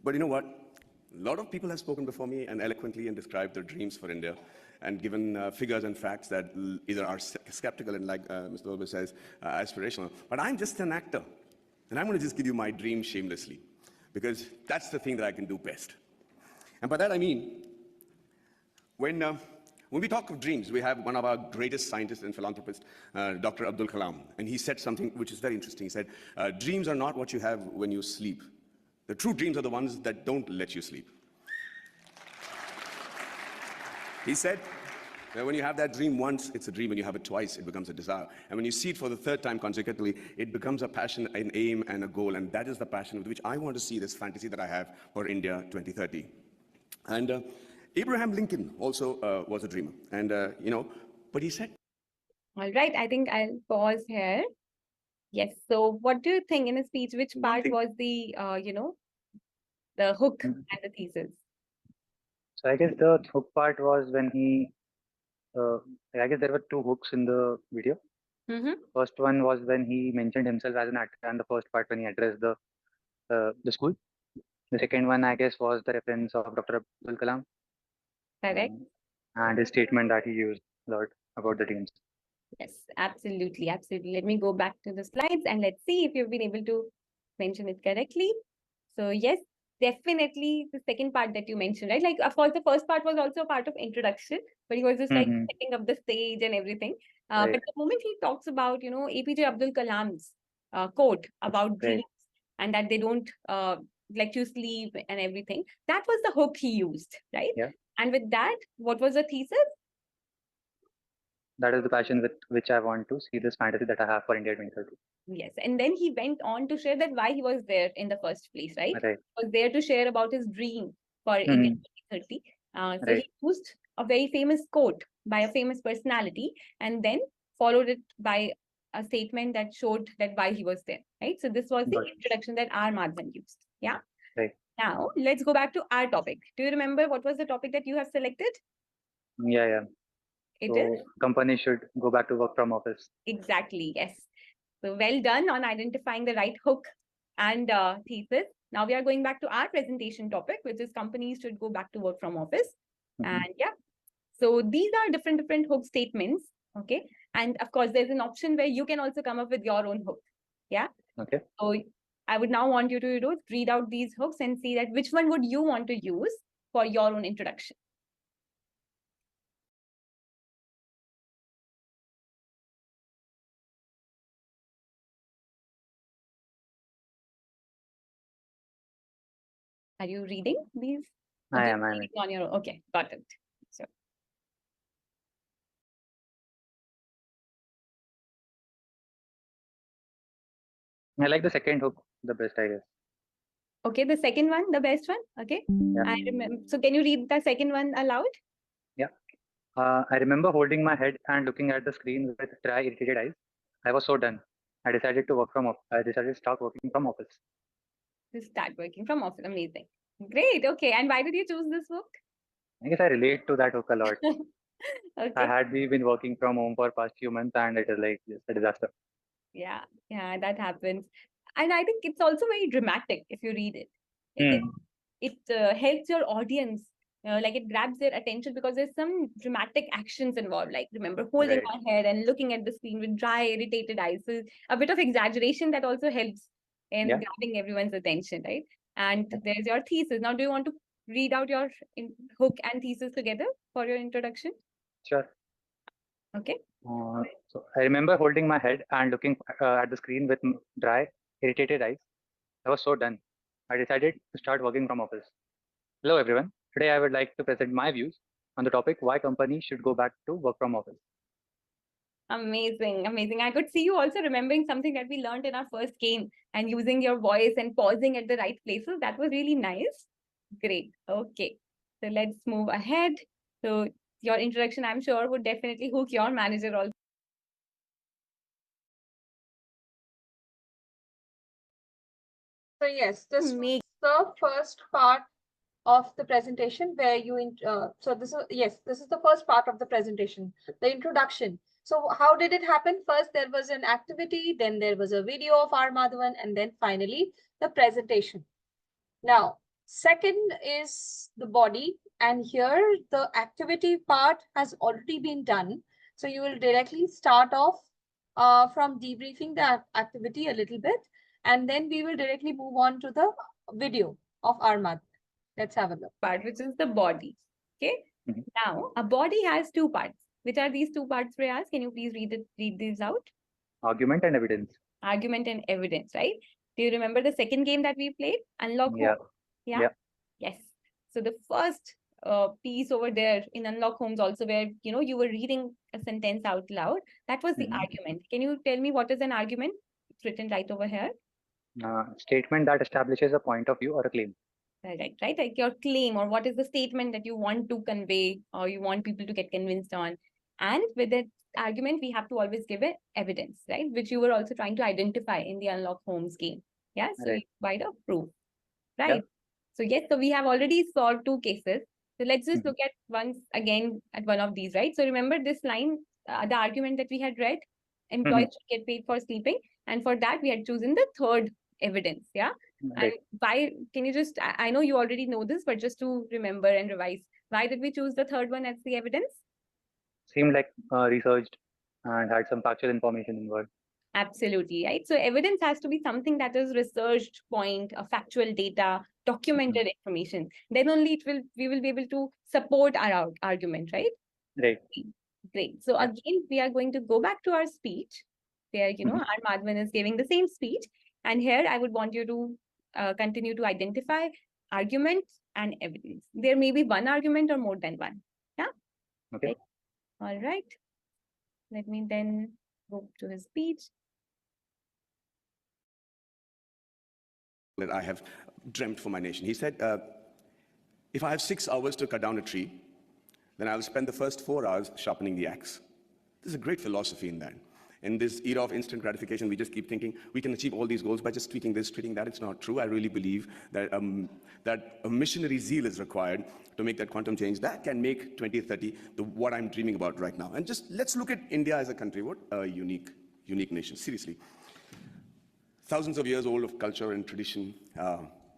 But you know what? A lot of people have spoken before me and eloquently and described their dreams for India and given figures and facts that either are skeptical and, like Mr. Wilbur says, aspirational. But I'm just an actor. And I'm going to just give you my dream shamelessly, because that's the thing that I can do best. And by that I mean, when we talk of dreams, we have one of our greatest scientists and philanthropists, Dr. Abdul Kalam, and he said something which is very interesting. He said, dreams are not what you have when you sleep. The true dreams are the ones that don't let you sleep. He said that when you have that dream once, it's a dream. When you have it twice, it becomes a desire. And when you see it for the third time consecutively, it becomes a passion, an aim, and a goal. And that is the passion with which I want to see this fantasy that I have for India 2030. And Abraham Lincoln also was a dreamer. And, but he said. All right. I think I'll pause here. Yes. So what do you think in his speech, which part was the, the hook and the thesis? So I guess the hook part was when he, I guess there were two hooks in the video. First one was when he mentioned himself as an actor, and the first part when he addressed the school. The second one, I guess, was the reference of Dr. Abdul Kalam. Correct. And his statement that he used a lot about the dreams. Yes, absolutely. Let me go back to the slides and let's see if you've been able to mention it correctly. So yes, definitely the second part that you mentioned, right? Like, of course, the first part was also a part of introduction, but he was just like setting up the stage and everything. But the moment he talks about, APJ Abdul Kalam's quote about dreams and that they don't let you sleep and everything, that was the hook he used, right? Yeah. And with that, what was the thesis? That is the passion with which I want to see this fantasy that I have for India 2030. Yes. And then he went on to share that why he was there in the first place, right? Right. He was there to share about his dream for India 2030. So Right. he used a very famous quote by a famous personality and then followed it by a statement that showed that why he was there, right? So this was the Got it. introduction that R. Madhavan used. Yeah. Right. Now let's go back to our topic. Do you remember what was the topic that you have selected? Yeah. It is So companies should go back to work from office. exactly, yes. So well done on identifying the right hook and thesis. Now we are going back to our presentation topic, which is companies should go back to work from office. Mhm. And yeah, so these are different hook statements. Okay. And of course, there's an option where you can also come up with your own hook. Yeah. Okay. So I would now want you to read out these hooks and see that which one would you want to use for your own introduction. Are you reading these? Or I just am. reading on your own? Okay, got it. So I like the second hook the best, I guess. okay, the second one, the best one. Okay. Yeah. I remember. So can you read the second one aloud? I remember holding my head and looking at the screen with dry, irritated eyes. I was so done. I decided to start working from office. To start working from office. Amazing. Great. Okay. And why did you choose this book? I guess I relate to that hook a lot. I Okay. had been working from home for past few months, and it is like just a disaster. Yeah. Yeah, that happens. And I think it's also very dramatic if you read it. It helps your audience. Like it grabs their attention because there's some dramatic actions involved. Like remember holding Right. my head and looking at the screen with dry, irritated eyes. So a bit of exaggeration that also helps in Yeah. grabbing everyone's attention, right? And there's your thesis. Now, do you want to read out your hook and thesis together for your introduction? Sure. Okay. So I remember holding my head and looking at the screen with dry, irritated eyes. I was so done. I decided to start working from office. Hello, everyone. Today, I would like to present my views on the topic why companies should go back to work from office. Amazing, amazing. I could see you also remembering something that we learned in our first game and using your voice and pausing at the right places. That was really nice. Great. Okay. So let's move ahead. So your introduction, I'm sure, would definitely hook your manager also. So yes, this was Make the first part of the presentation where so this is the first part of the presentation, the introduction. So how did it happen? First, there was an activity, then there was a video of R. Madhavan, and then finally the presentation. Now, second is the body, and here the activity part has already been done. So you will directly start off from debriefing the activity a little bit, and then we will directly move on to the video of R. Madhavan. Let's have a look. part, which is the body. Okay. Mhm. Now, a body has two parts. Which are these two parts, Prayas? Can you please read these out? Argument and evidence. Argument and evidence, right? Do you remember the second game that we played? Unlock Yeah. Home? Yeah. Yeah. Yes. So the first piece over there in Unlock Homes also where, you were reading a sentence out loud. That was the Mhm. argument. Can you tell me what is an argument? It's written right over here. Statement that establishes a point of view or a claim. Right. Like your claim or what is the statement that you want to convey or you want people to get convinced on. And with that argument, we have to always give it evidence, right? Which you were also trying to identify in the Unlock Homes game. Yeah. So Right. you provide a proof, right? So yes, so we have already solved two cases. So let's just look at once again at one of these, right? So remember this line, the argument that we had read, employees should get paid for sleeping. And for that, we had chosen the third evidence. Yeah. Right. And why, can you just, I know you already know this, but just to remember and revise, why did we choose the third one as the evidence? Seemed like researched and had some factual information involved. Absolutely, right? So evidence has to be something that is researched point, a factual data, documented information. Then only we will be able to support our argument, right? Right. Great. So again, we are going to go back to our speech where, R. Madhavan is giving the same speech. And here I would want you to continue to identify argument and evidence. There may be one argument or more than one. Yeah. Okay. All right. Let me then go to his speech. That I have dreamt for my nation. He said, If I have 6 hours to cut down a tree, then I'll spend the first 4 hours sharpening the axe. There's a great philosophy in that. In this era of instant gratification, we just keep thinking we can achieve all these goals by just tweaking this, tweaking that. It's not true. I really believe that, that a missionary zeal is required to make that quantum change. That can make 2030 what I'm dreaming about right now. And just let's look at India as a country. What a unique nation, seriously. Thousands of years old of culture and tradition,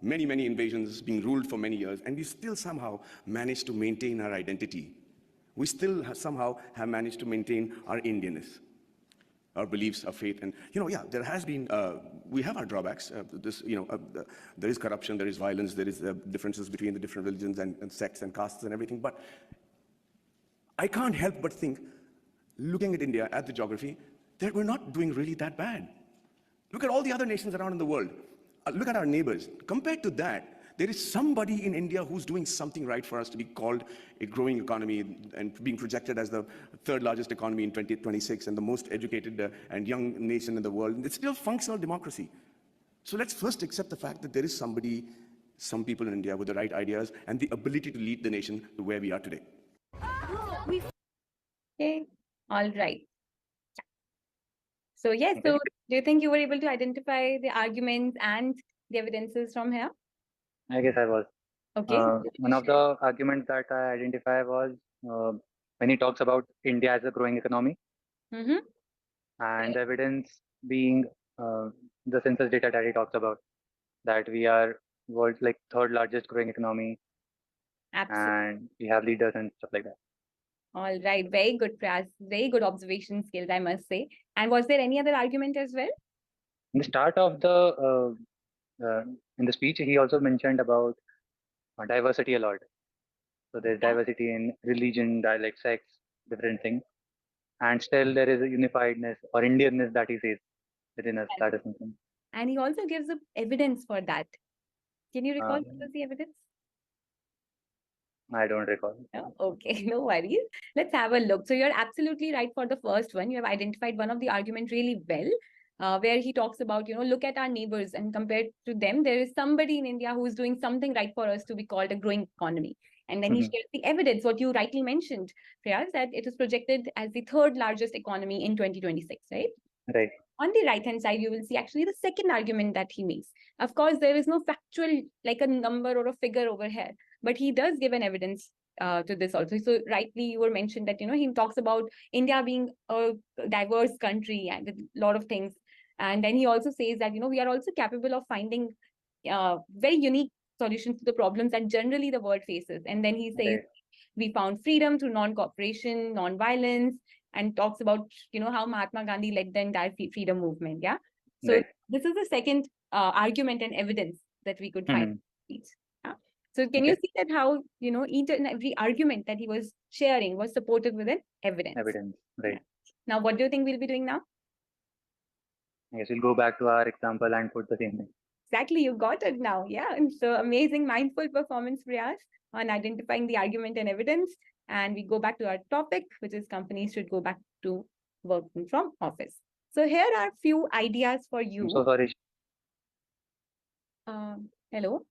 many invasions, being ruled for many years, and we still somehow managed to maintain our identity. We still somehow have managed to maintain our Indianness, our beliefs, our faith. And, yeah, there has been, we have our drawbacks. There is corruption, there is violence, there is differences between the different religions and sects and castes and everything. But I can't help but think, looking at India, at the geography, that we're not doing really that bad. Look at all the other nations around in the world. Look at our neighbors. Compared to that, there is somebody in India who's doing something right for us to be called a growing economy and being projected as the third largest economy in 2026 and the most educated and young nation in the world. It's still functional democracy. So let's first accept the fact that there is somebody, some people in India with the right ideas and the ability to lead the nation to where we are today. Okay, all right. So yes, so do you think you were able to identify the arguments and the evidences from here? I guess I was. Okay. One of the arguments that I identify was when he talks about India as a growing economy, Mm-hmm. and the evidence being the census data that he talks about, that we are world's like third largest growing economy, Absolutely. and we have leaders and stuff like that. All right. Very good, Pras. Very good observation skills, I must say. And was there any other argument as well? In the start of the in the speech, he also mentioned about diversity a lot. So there's Yeah. diversity in religion, dialect, sex, different things, and still there is a unifiedness or Indianness that he says within us. That is something. And he also gives the evidence for that. Can you recall Um, what was the evidence? I don't recall. Oh, okay, no worries. Let's have a look. So you're absolutely right for the first one. You have identified one of the argument really well, where he talks about, look at our neighbors and compared to them, there is somebody in India who is doing something right for us to be called a growing economy. And then he shares the evidence, what you rightly mentioned, Priyas, that it is projected as the third largest economy in 2026, right? Right. On the right-hand side, you will see actually the second argument that he makes. Of course, there is no factual, like a number or a figure over here, but he does give an evidence to this also. So rightly, you were mentioned that, he talks about India being a diverse country and with a lot of things. And then he also says that, we are also capable of finding very unique solutions to the problems that generally the world faces. And then he says, we found freedom through non-cooperation, non-violence, and talks about, how Mahatma Gandhi led the entire freedom movement. Yeah. So this is the second argument and evidence that we could find. Yeah? So can you see that how, each and every argument that he was sharing was supported with an evidence. Right. Yeah. Now, what do you think we'll be doing now? I guess we'll go back to our example and put the same thing. Exactly, you got it now. Yeah, and so amazing mindful performance, Priyas, on identifying the argument and evidence. And we go back to our topic, which is companies should go back to working from office. So here are a few ideas for you. I'm so sorry. Hello?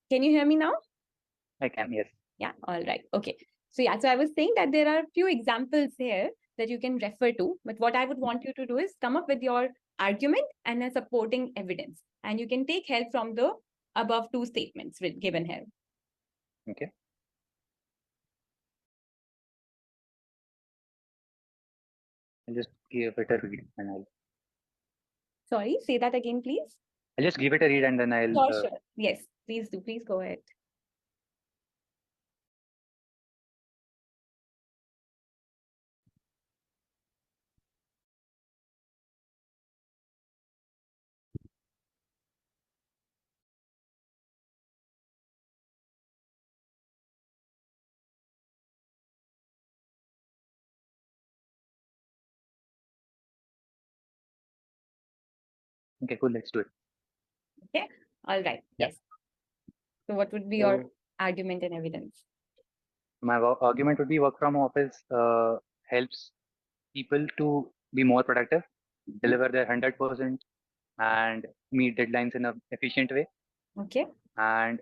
Can you hear me now? I can, yes. Yeah, all right. Okay. So yeah, so I was saying that there are a few examples here that you can refer to. But what I would want you to do is come up with your argument and a supporting evidence. And you can take help from the above two statements given here. Okay. I'll just give it a read and I'll. Sorry, say that again, please. I'll just give it a read and then I'll. Sure. Yes, please do. Please go ahead. Okay, cool. Let's do it. Okay. All right. Yes. So what would be your argument and evidence? My argument would be work from office helps people to be more productive, deliver their 100%, and meet deadlines in an efficient way. Okay. And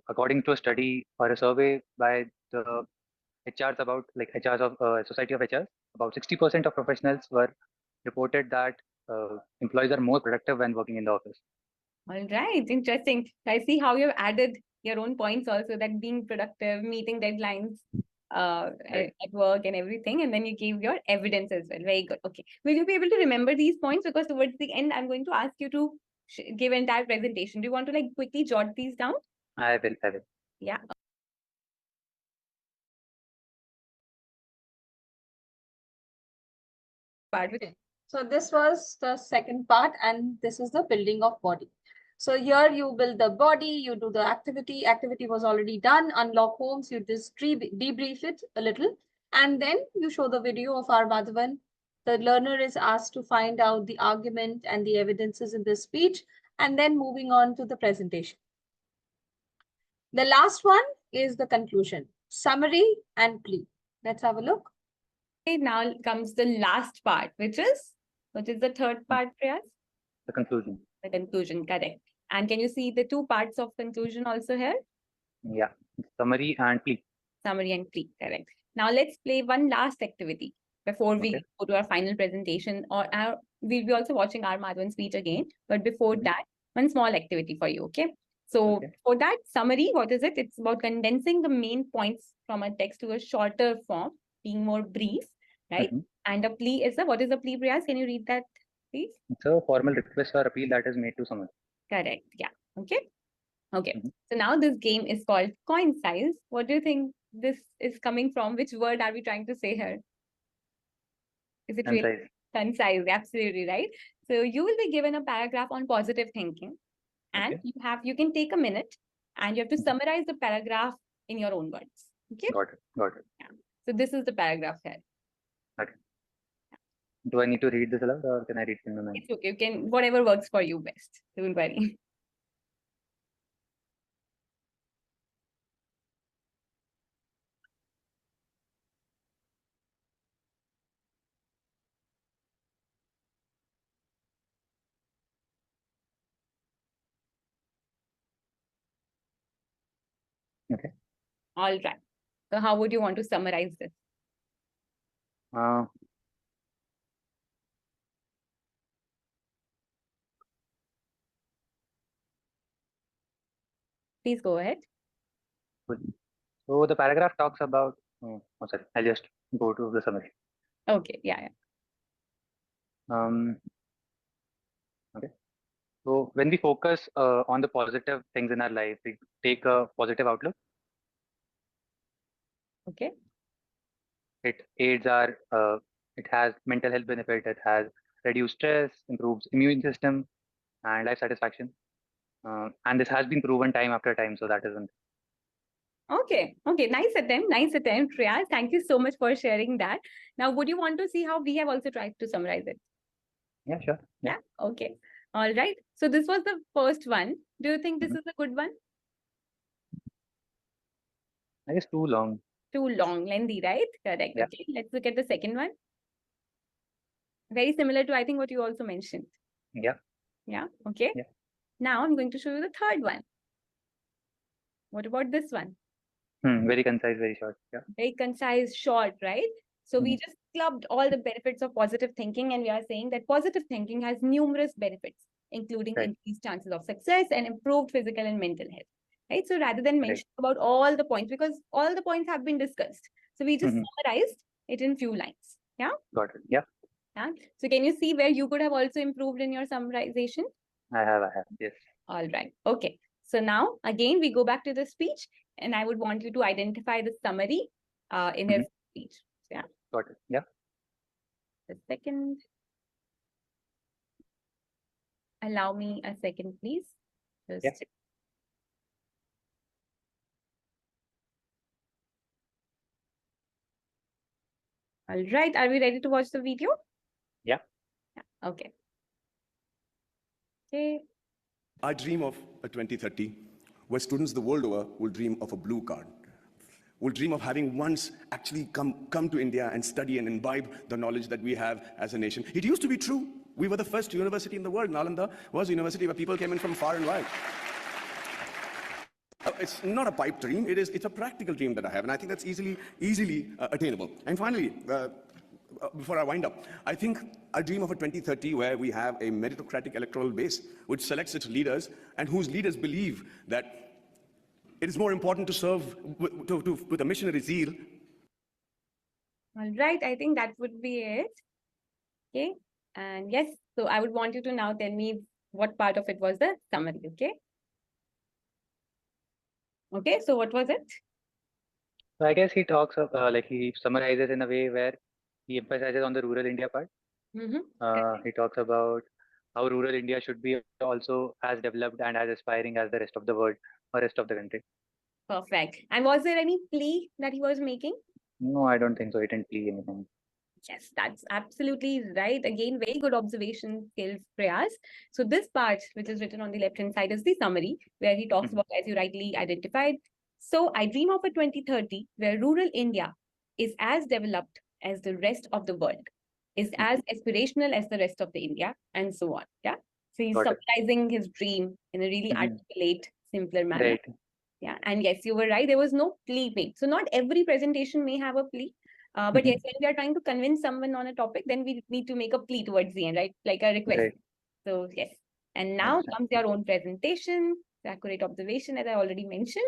according to a study or a survey by the HRs about like HRs of Society of HRs, about 60% of professionals were reported that employees are more productive when working in the office. All right, interesting. I see how you've added your own points also, that being productive, meeting deadlines Right. at work and everything, and then you gave your evidence as well. Very good. Okay, will you be able to remember these points? Because towards the end, I'm going to ask you to give an entire presentation. Do you want to like quickly jot these down? I will. Yeah. Part with Okay. So this was the second part, and this is the building of body. So here you build the body, you do the activity. Activity was already done. Unlock homes, you just debrief it a little, and then you show the video of R. Madhavan. The learner is asked to find out the argument and the evidences in the speech, and then moving on to the presentation. The last one is the conclusion, summary and plea. Let's have a look. Okay, now comes the last part, which is the third part, Priyas? The conclusion. The conclusion, correct. And can you see the two parts of conclusion also here? Yeah. Summary and plea. Summary and plea, correct. Now let's play one last activity before we Okay. go to our final presentation, or we'll be also watching R. Madhavan speech again. But before Mhm. that, one small activity for you, okay? So Okay. for that summary, what is it? It's about condensing the main points from a text to a shorter form, being more brief, right? Mhm. And a plea is what is a plea, Priyas? Can you read that, please? It's a formal request or appeal that is made to someone. Correct. Yeah. Okay. Okay. Mhm. So now this game is called Coin Size. What do you think this is coming from? Which word are we trying to say here? Is it really Concise. concise? Absolutely right. So you will be given a paragraph on positive thinking, and Okay. you can take a minute and you have to Mhm. summarize the paragraph in your own words. Okay. Got it. So this is the paragraph here. Do I need to read this aloud or can I read it in my mind? It's okay. You can whatever works for you best. Don't worry. Okay. All right. So how would you want to summarize this? Uh, Please go ahead. Good. So the paragraph talks about. Sorry. I'll just go to the summary. Okay. Yeah. Okay. So when we focus on the positive things in our life, we take a positive outlook. Okay. It aids our. It has mental health benefit. It has reduced stress, improves immune system, and life satisfaction. And this has been proven time after time. So that isn't. Okay. Okay. Nice attempt. Nice attempt, Riyaz. Thank you so much for sharing that. Now, would you want to see how we have also tried to summarize it? Yeah, sure. Yeah. Okay. All right. So this was the first one. Do you think this Mhm. is a good one? I guess too long. Too long, lengthy, right? Correct. Yeah. Okay. Let's look at the second one. Very similar to, I think, what you also mentioned. Yeah. Yeah. Okay. Yeah. Now I'm going to show you the third one. What about this one? Very concise, very short. Yeah. Very concise, short, right? So we Mhm. just clubbed all the benefits of positive thinking, and we are saying that positive thinking has numerous benefits, including Right. increased chances of success and improved physical and mental health. Right. So rather than Right. mention about all the points, because all the points have been discussed, so we just Mhm. summarized it in few lines. Yeah. Got it. Yeah. Yeah. So can you see where you could have also improved in your summarization? I have. Yes. All right. Okay. So now again, we go back to the speech, and I would want you to identify the summary in his speech. Yeah. Got it. Yeah. A second. Allow me a second, please. Just Yeah. All right. Are we ready to watch the video? Yeah. Okay. Okay. I dream of a 2030 where students the world over will dream of a blue card, will dream of having once actually come to India and study and imbibe the knowledge that we have as a nation. It used to be true. We were the first university in the world. Nalanda was a university where people came in from far and wide. It's not a pipe dream. It's a practical dream that I have, and I think that's easily attainable. And finally, before I wind up, I think I dream of a 2030 where we have a meritocratic electoral base which selects its leaders and whose leaders believe that it is more important to serve with a missionary zeal. All right, I think that would be it. Okay, and yes, so I would want you to now tell me what part of it was the summary. Okay. Okay, so what was it? So I guess he talks of like he summarizes in a way where he emphasizes on the rural India part. He talks about how rural India should be also as developed and as aspiring as the rest of the world or rest of the country. Perfect. And was there any plea that he was making? No, I don't think so. He didn't plea anything. Yes, that's absolutely right. Again, very good observation skills, Prayas. So this part, which is written on the left-hand side, is the summary, where he talks about, as you rightly identified. So I dream of a 2030 where rural India is as developed as the rest of the world, is as aspirational as the rest of the India, and so on. Yeah. So he's Got it. summarizing his dream in a really articulate, simpler manner. Right. Yeah. And yes, you were right. There was no plea made. So not every presentation may have a plea. But yes, when we are trying to convince someone on a topic, then we need to make a plea towards the end, right? Like a request. Right. So yes. And now comes your own presentation, accurate observation, as I already mentioned.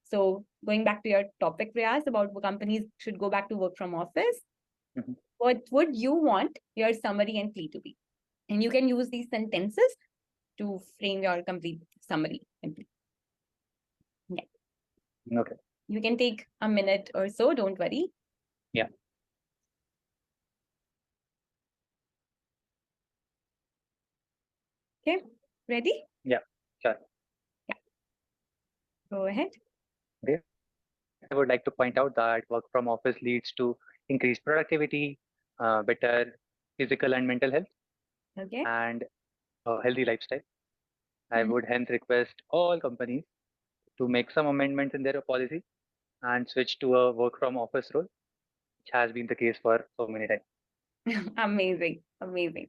So going back to your topic, Prayas, about companies should go back to work from office. What would you want your summary and plea to be? And you can use these sentences to frame your complete summary and plea. Yeah. Okay. You can take a minute or so, don't worry. Yeah. Okay, ready? Yeah, sure. Yeah. Go ahead. Okay. I would like to point out that work from office leads to increased productivity, better physical and mental health, Okay. and a healthy lifestyle. I would hence request all companies to make some amendments in their policy and switch to a work from office role, which has been the case for so many times. Amazing. Amazing.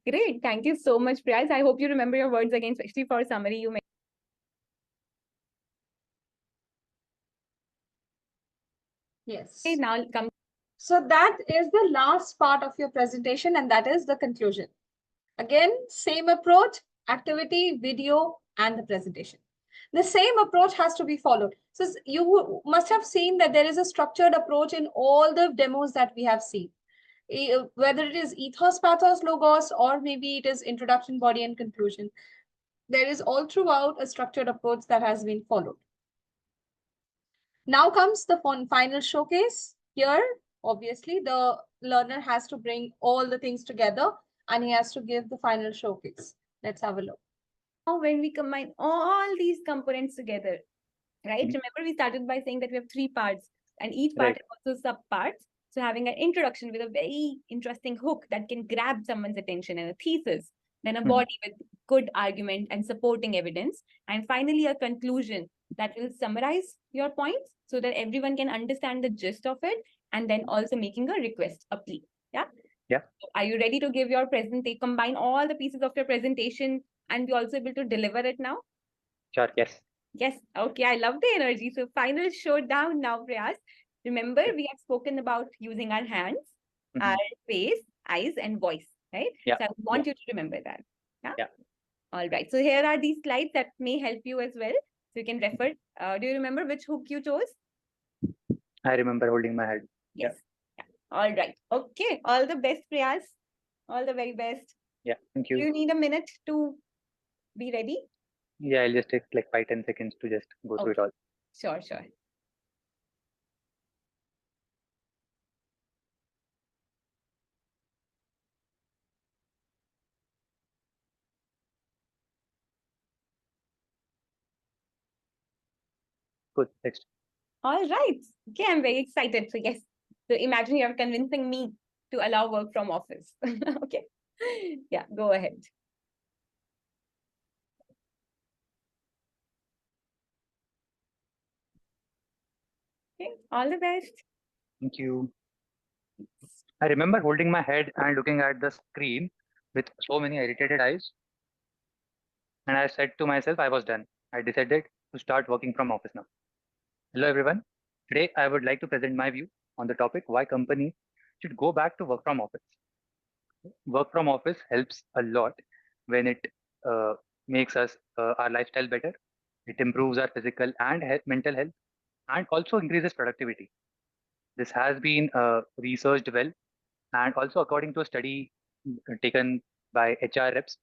Great. Thank you so much, Prayas. I hope you remember your words again, especially for summary you made. Yes. Okay, now come. So that is the last part of your presentation, and that is the conclusion. Again, same approach, activity, video, and the presentation. The same approach has to be followed. So you must have seen that there is a structured approach in all the demos that we have seen. Whether it is ethos, pathos, logos, or maybe it is introduction, body, and conclusion. There is all throughout a structured approach that has been followed. Now comes the final showcase. Here, obviously, the learner has to bring all the things together and he has to give the final showcase. Let's have a look. Now, when we combine all these components together, right? Remember, we started by saying that we have 3 parts and each part has also sub-parts. So having an introduction with a very interesting hook that can grab someone's attention and a thesis, then a body with good argument and supporting evidence, and finally a conclusion that will summarize your points so that everyone can understand the gist of it, and then also making a request, a plea. Yeah. Yeah. So are you ready to give your presentation, combine all the pieces of your presentation and be also able to deliver it now? Sure. Yes. Yes. Okay. I love the energy. So final showdown now, Prayas. Remember, we have spoken about using our hands, our face, eyes, and voice, right? Yeah. So I want you to remember that. Yeah. Yeah. All right. So here are these slides that may help you as well. So you can refer. Do you remember which hook you chose? I remember holding my head. Yes. Yeah. All right. Okay. All the best, Prayas. All the very best. Yeah. Thank Do you. you need a minute to be ready? Yeah, I'll just take like 5-10 seconds to just go through it all. Sure, sure. Good. Next. All right. Okay, I'm very excited. So yes, so imagine you're convincing me to allow work from office. Okay. Yeah, go ahead. Okay, all the best. Thank you. I remember holding my head and looking at the screen with so many irritated eyes. And I said to myself, I was done. I decided to start working from office now. Hello everyone. Today I would like to present my view on the topic why companies should go back to work from office. Work from office helps a lot when it uh, makes us our lifestyle better. It improves our physical and mental health and also increases productivity. This has been researched well, and also according to a study taken by HR reps,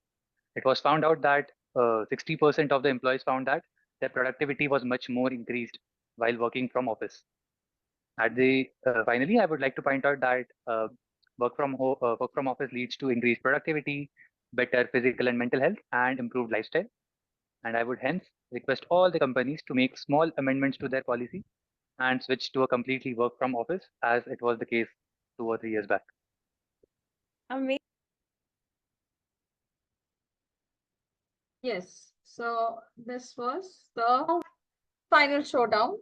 it was found out that 60% of the employees found that their productivity was much more increased while working from office. At the finally, I would like to point out that work from office leads to increased productivity, better physical and mental health, and improved lifestyle. And I would hence request all the companies to make small amendments to their policy and switch to a completely work from office, as it was the case 2 or 3 years back. Amazing. Yes. So this was the final showdown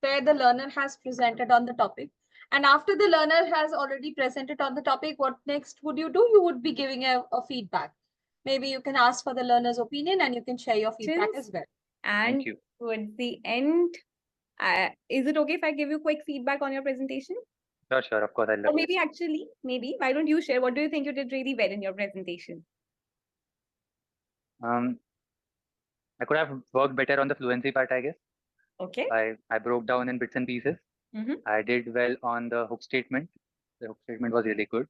where the learner has presented on the topic. And after the learner has already presented on the topic, what next would you do? You would be giving a feedback. Maybe you can ask for the learner's opinion and you can share your feedback as well. And Thank you. towards the end, is it okay if I give you quick feedback on your presentation? Sure, of course, I Or love maybe actually, why don't you share? What do you think you did really well in your presentation? I could have worked better on the fluency part, I guess. Okay. I broke down in bits and pieces. Mhm. I did well on the hook statement. The hook statement was really good.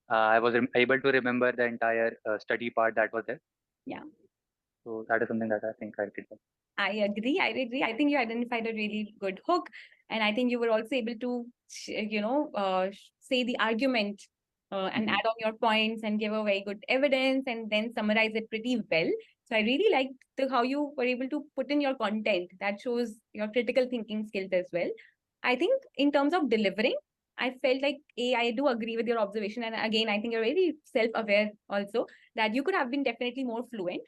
I was able to remember the entire study part that was there. Yeah. So that is something that I think I did well. I agree. I think you identified a really good hook, and I think you were also able to, say the argument and Mhm. add on your points and give a very good evidence and then summarize it pretty well. So I really liked how you were able to put in your content. That shows your critical thinking skills as well. I think in terms of delivering, I felt like I do agree with your observation, and again, I think you're very self-aware also that you could have been definitely more fluent.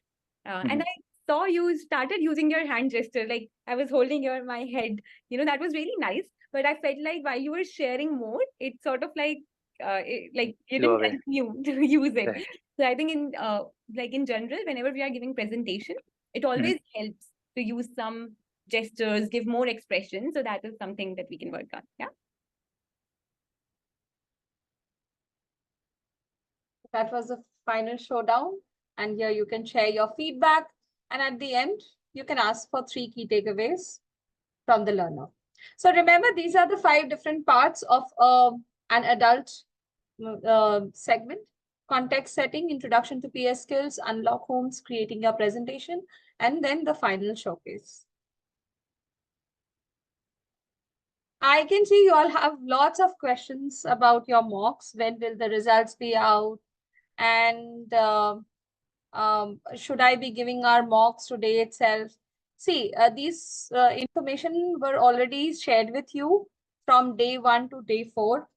And Mhm. I saw you started using your hand gesture, like I was holding my head. That was really nice. But I felt like while you were sharing more, it sort of like like you Flew didn't away. continue to use it. Right. So I think in general, whenever we are giving presentation, it always helps to use some gestures, give more expression. So that is something that we can work on. Yeah. That was the final showdown. And here you can share your feedback. And at the end, you can ask for 3 key takeaways from the learner. So remember, these are the 5 different parts of an adult segment: context setting, introduction to PS skills, unlock homes, creating your presentation, and then the final showcase. I can see you all have lots of questions about your mocks. When will the results be out? And should I be giving our mocks today itself? See, these information were already shared with you from day 1 to day 4.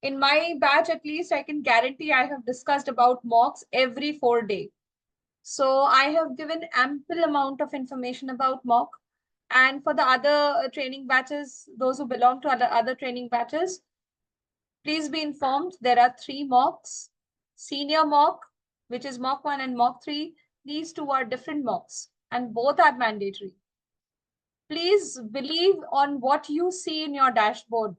In my batch, at least, I can guarantee I have discussed about mocks every 4 days. So I have given ample amount of information about mock. And for the other training batches, those who belong to other training batches, please be informed there are 3 mocks. Senior mock, which is mock 1 and mock 3. These 2 are different mocks and both are mandatory. Please believe on what you see in your dashboard.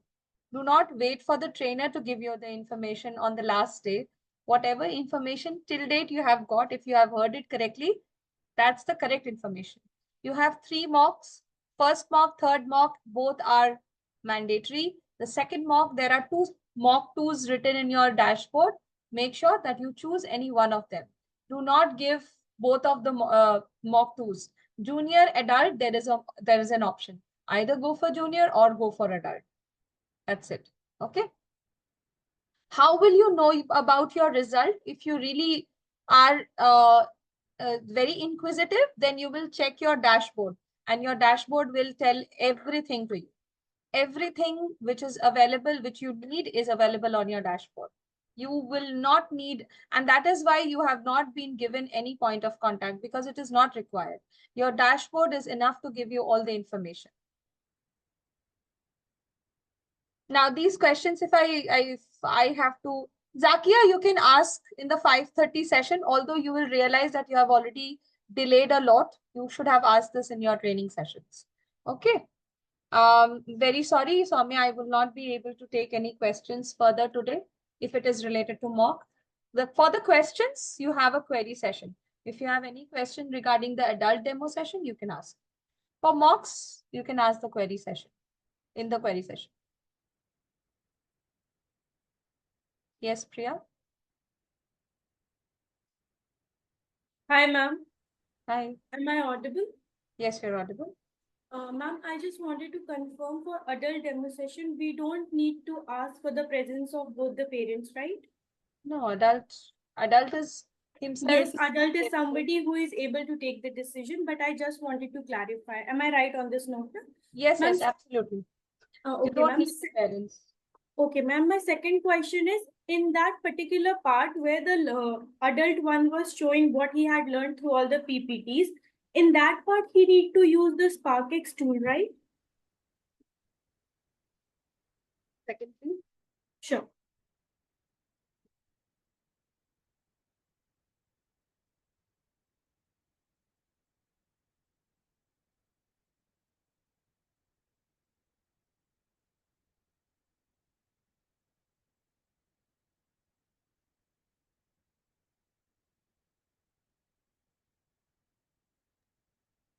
Do not wait for the trainer to give you the information on the last day. Whatever information till date you have got, if you have heard it correctly, that's the correct information. You have 3 mocks. First mock, third mock, both are mandatory. The second mock, there are 2 mock 2s written in your dashboard. Make sure that you choose any one of them. Do not give both of the mock 2s. Junior, adult, there is an option. Either go for junior or go for adult. That's it. Okay. How will you know about your result? If you really are very inquisitive, then you will check your dashboard and your dashboard will tell everything to you. Everything which is available, which you need, is available on your dashboard. You will not need, and that is why you have not been given any point of contact, because it is not required. Your dashboard is enough to give you all the information. Now, these questions, if I have to, Zakia, you can ask in the 5:30 session, although you will realize that you have already delayed a lot, you should have asked this in your training sessions. Okay. Very sorry, Soumya, I will not be able to take any questions further today if it is related to mock. For the questions, you have a query session. If you have any question regarding the adult demo session, you can ask. For mocks, you can ask the query session, in the query session. Yes, Priya? Hi, ma'am. Hi. Am I audible? Yes, you're audible. Ma'am, I just wanted to confirm for adult demo session, we don't need to ask for the presence of both the parents, right? No, adult is himself. Yes, adult is somebody who is able to take the decision, but I just wanted to clarify. Am I right on this note? Yes, Ma'am, yes, absolutely. You Okay, don't ma'am. need the parents. Okay, ma'am. My second question is, in that particular part where the adult one was showing what he had learned through all the PPTs, in that part he need to use the SparkX tool, right? Second thing. Sure.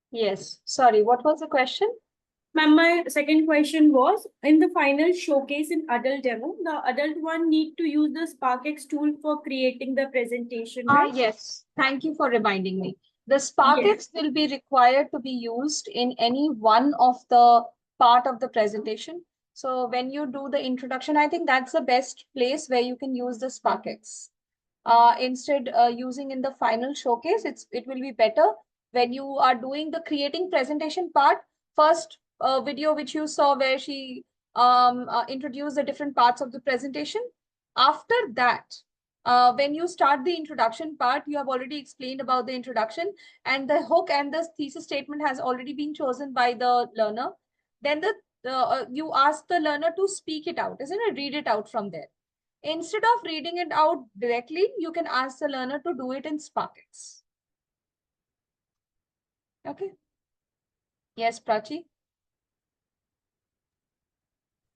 Yes, sorry, what was the question? Ma'am, my second question was, in the final showcase in adult demo, the adult one need to use the SparkX tool for creating the presentation, right? Yes, thank you for reminding me. The SparkX will be required to be used in any one of the part of the presentation. So when you do the introduction, I think that's the best place where you can use the SparkX. Instead, using in the final showcase, it will be better when you are doing the creating presentation part. First video which you saw where she introduced the different parts of the presentation. After that, when you start the introduction part, you have already explained about the introduction and the hook and the thesis statement has already been chosen by the learner. Then you ask the learner to speak it out, isn't it? Read it out from there. Instead of reading it out directly, you can ask the learner to do it in SparkX. Okay. Yes, Prachi.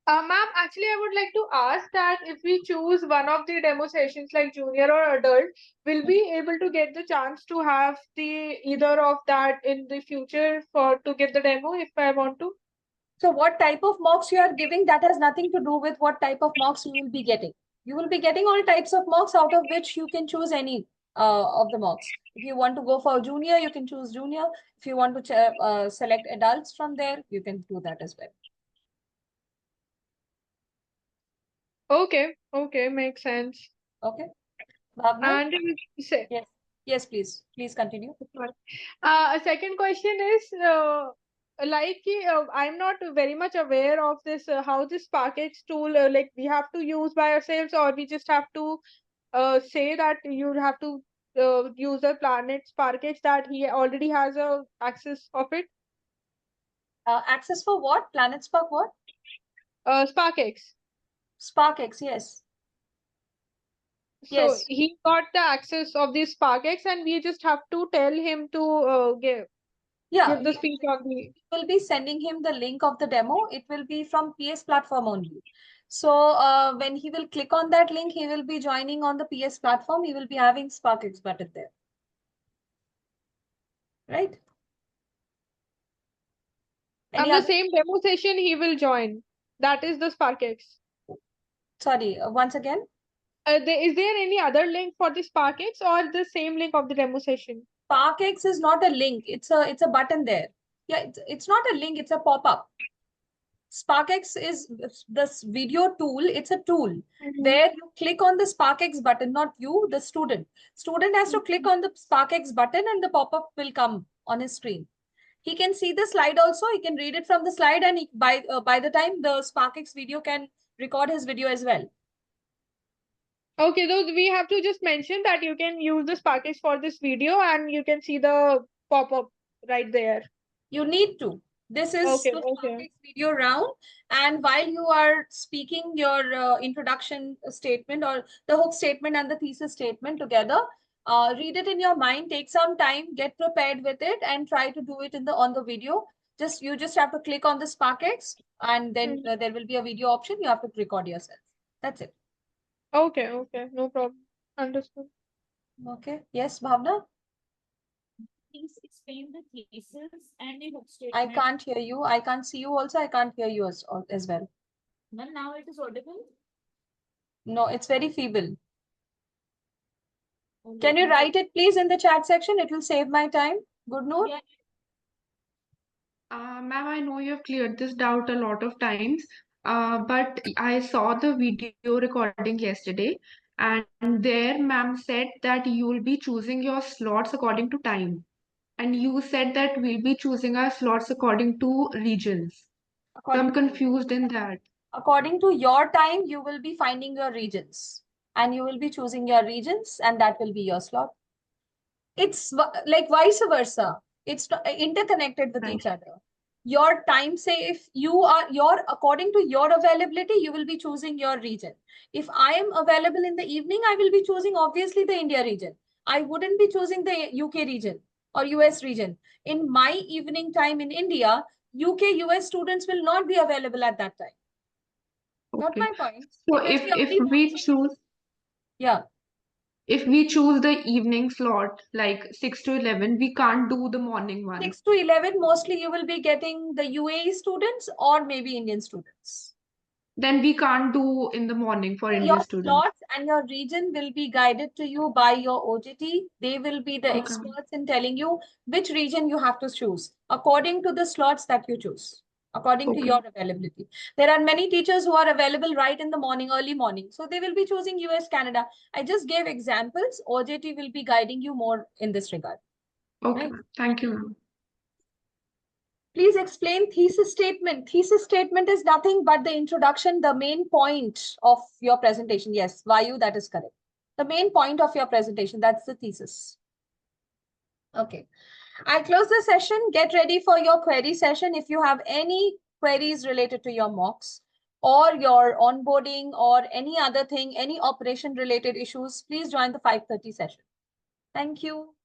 Ma'am, actually, I would like to ask that if we choose one of the demo sessions like junior or adult, will we able to get the chance to have the either of that in the future to give the demo if I want to? So what type of mocks you are giving, that has nothing to do with what type of mocks you will be getting. You will be getting all types of mocks out of which you can choose any of the mocks. If you want to go for junior, you can choose junior. If you want to select adults from there, you can do that as well. Okay, makes sense. Okay. Bhavna? And say, Yes, please. Please continue. a second question is I'm not very much aware of this how this package tool like we have to use by ourselves or we just have to say that you have to use the Planet SparkX that he already has a access of it. Access for what? Planet Spark what? SparkX. SparkX, yes. So Yes. he got the access of the SparkX and we just have to tell him to give the speech on the. Will be sending him the link of the demo. It will be from PS platform only. So when he will click on that link, he will be joining on the PS platform. He will be having SparkX button there. Right? And the same demo session he will join. That is the SparkX. Sorry, once again. Is there any other link for the SparkX or the same link of the demo session? SparkX is not a link. It's a button there. Yeah, it's not a link. It's a pop-up. SparkX is this video tool. It's a tool where you click on the SparkX button, not you, the student. Student has to click on the SparkX button and the pop-up will come on his screen. He can see the slide also. He can read it from the slide and by the time the SparkX video can record his video as well. Okay, so we have to just mention that you can use the SparkX for this video and you can see the pop-up right there. You need to. This is the SparkX video round. And while you are speaking your introduction statement or the hook statement and the thesis statement together, Read it in your mind, take some time, get prepared with it, and try to do it on the video. You just have to click on the SparkX, and then there will be a video option. You have to record yourself. That's it. Okay, okay, no problem. Understood. Okay. Yes, Bhavna? Please explain the thesis and the hook I statement. can't hear you. I can't see you also. I can't hear you as well. Ma'am, now it is audible. No, it's very feeble. Oh, Can let you me write it, please, in the chat section? It will save my time. Good note. Yeah. Ma'am, I know you have cleared this doubt a lot of times, but I saw the video recording yesterday, and there, ma'am said that you will be choosing your slots according to time. And you said that we'll be choosing our slots according to regions. So I'm confused in that. According to your time, you will be finding your regions, and you will be choosing your regions, and that will be your slot. It's like vice versa. It's interconnected with Right. each other. Your time, say if according to your availability, you will be choosing your region. If I am available in the evening, I will be choosing obviously the India region. I wouldn't be choosing the UK region or US region. In my evening time in India, UK, US students will not be available at that time. Got Okay. my point? So Because if we choose yeah. if we choose the evening slot like 6 to 11, we can't do the morning one. 6 to 11, mostly you will be getting the UAE students or maybe Indian students. Then we can't do in the morning for Indian Your students. slots and your region will be guided to you by your OJT. They will be the Okay. experts in telling you which region you have to choose according to the slots that you choose, according to Okay. your availability. There are many teachers who are available right in the morning, early morning. So they will be choosing US, Canada. I just gave examples. OJT will be guiding you more in this regard. Okay. Right? Thank you, ma'am. Please explain thesis statement. Thesis statement is nothing but the introduction, the main point of your presentation. Yes, Vayu, that is correct. The main point of your presentation, that's the thesis. Okay. I close the session. Get ready for your query session. If you have any queries related to your mocks or your onboarding or any other thing, any operation related issues, please join the 5:30 session. Thank you.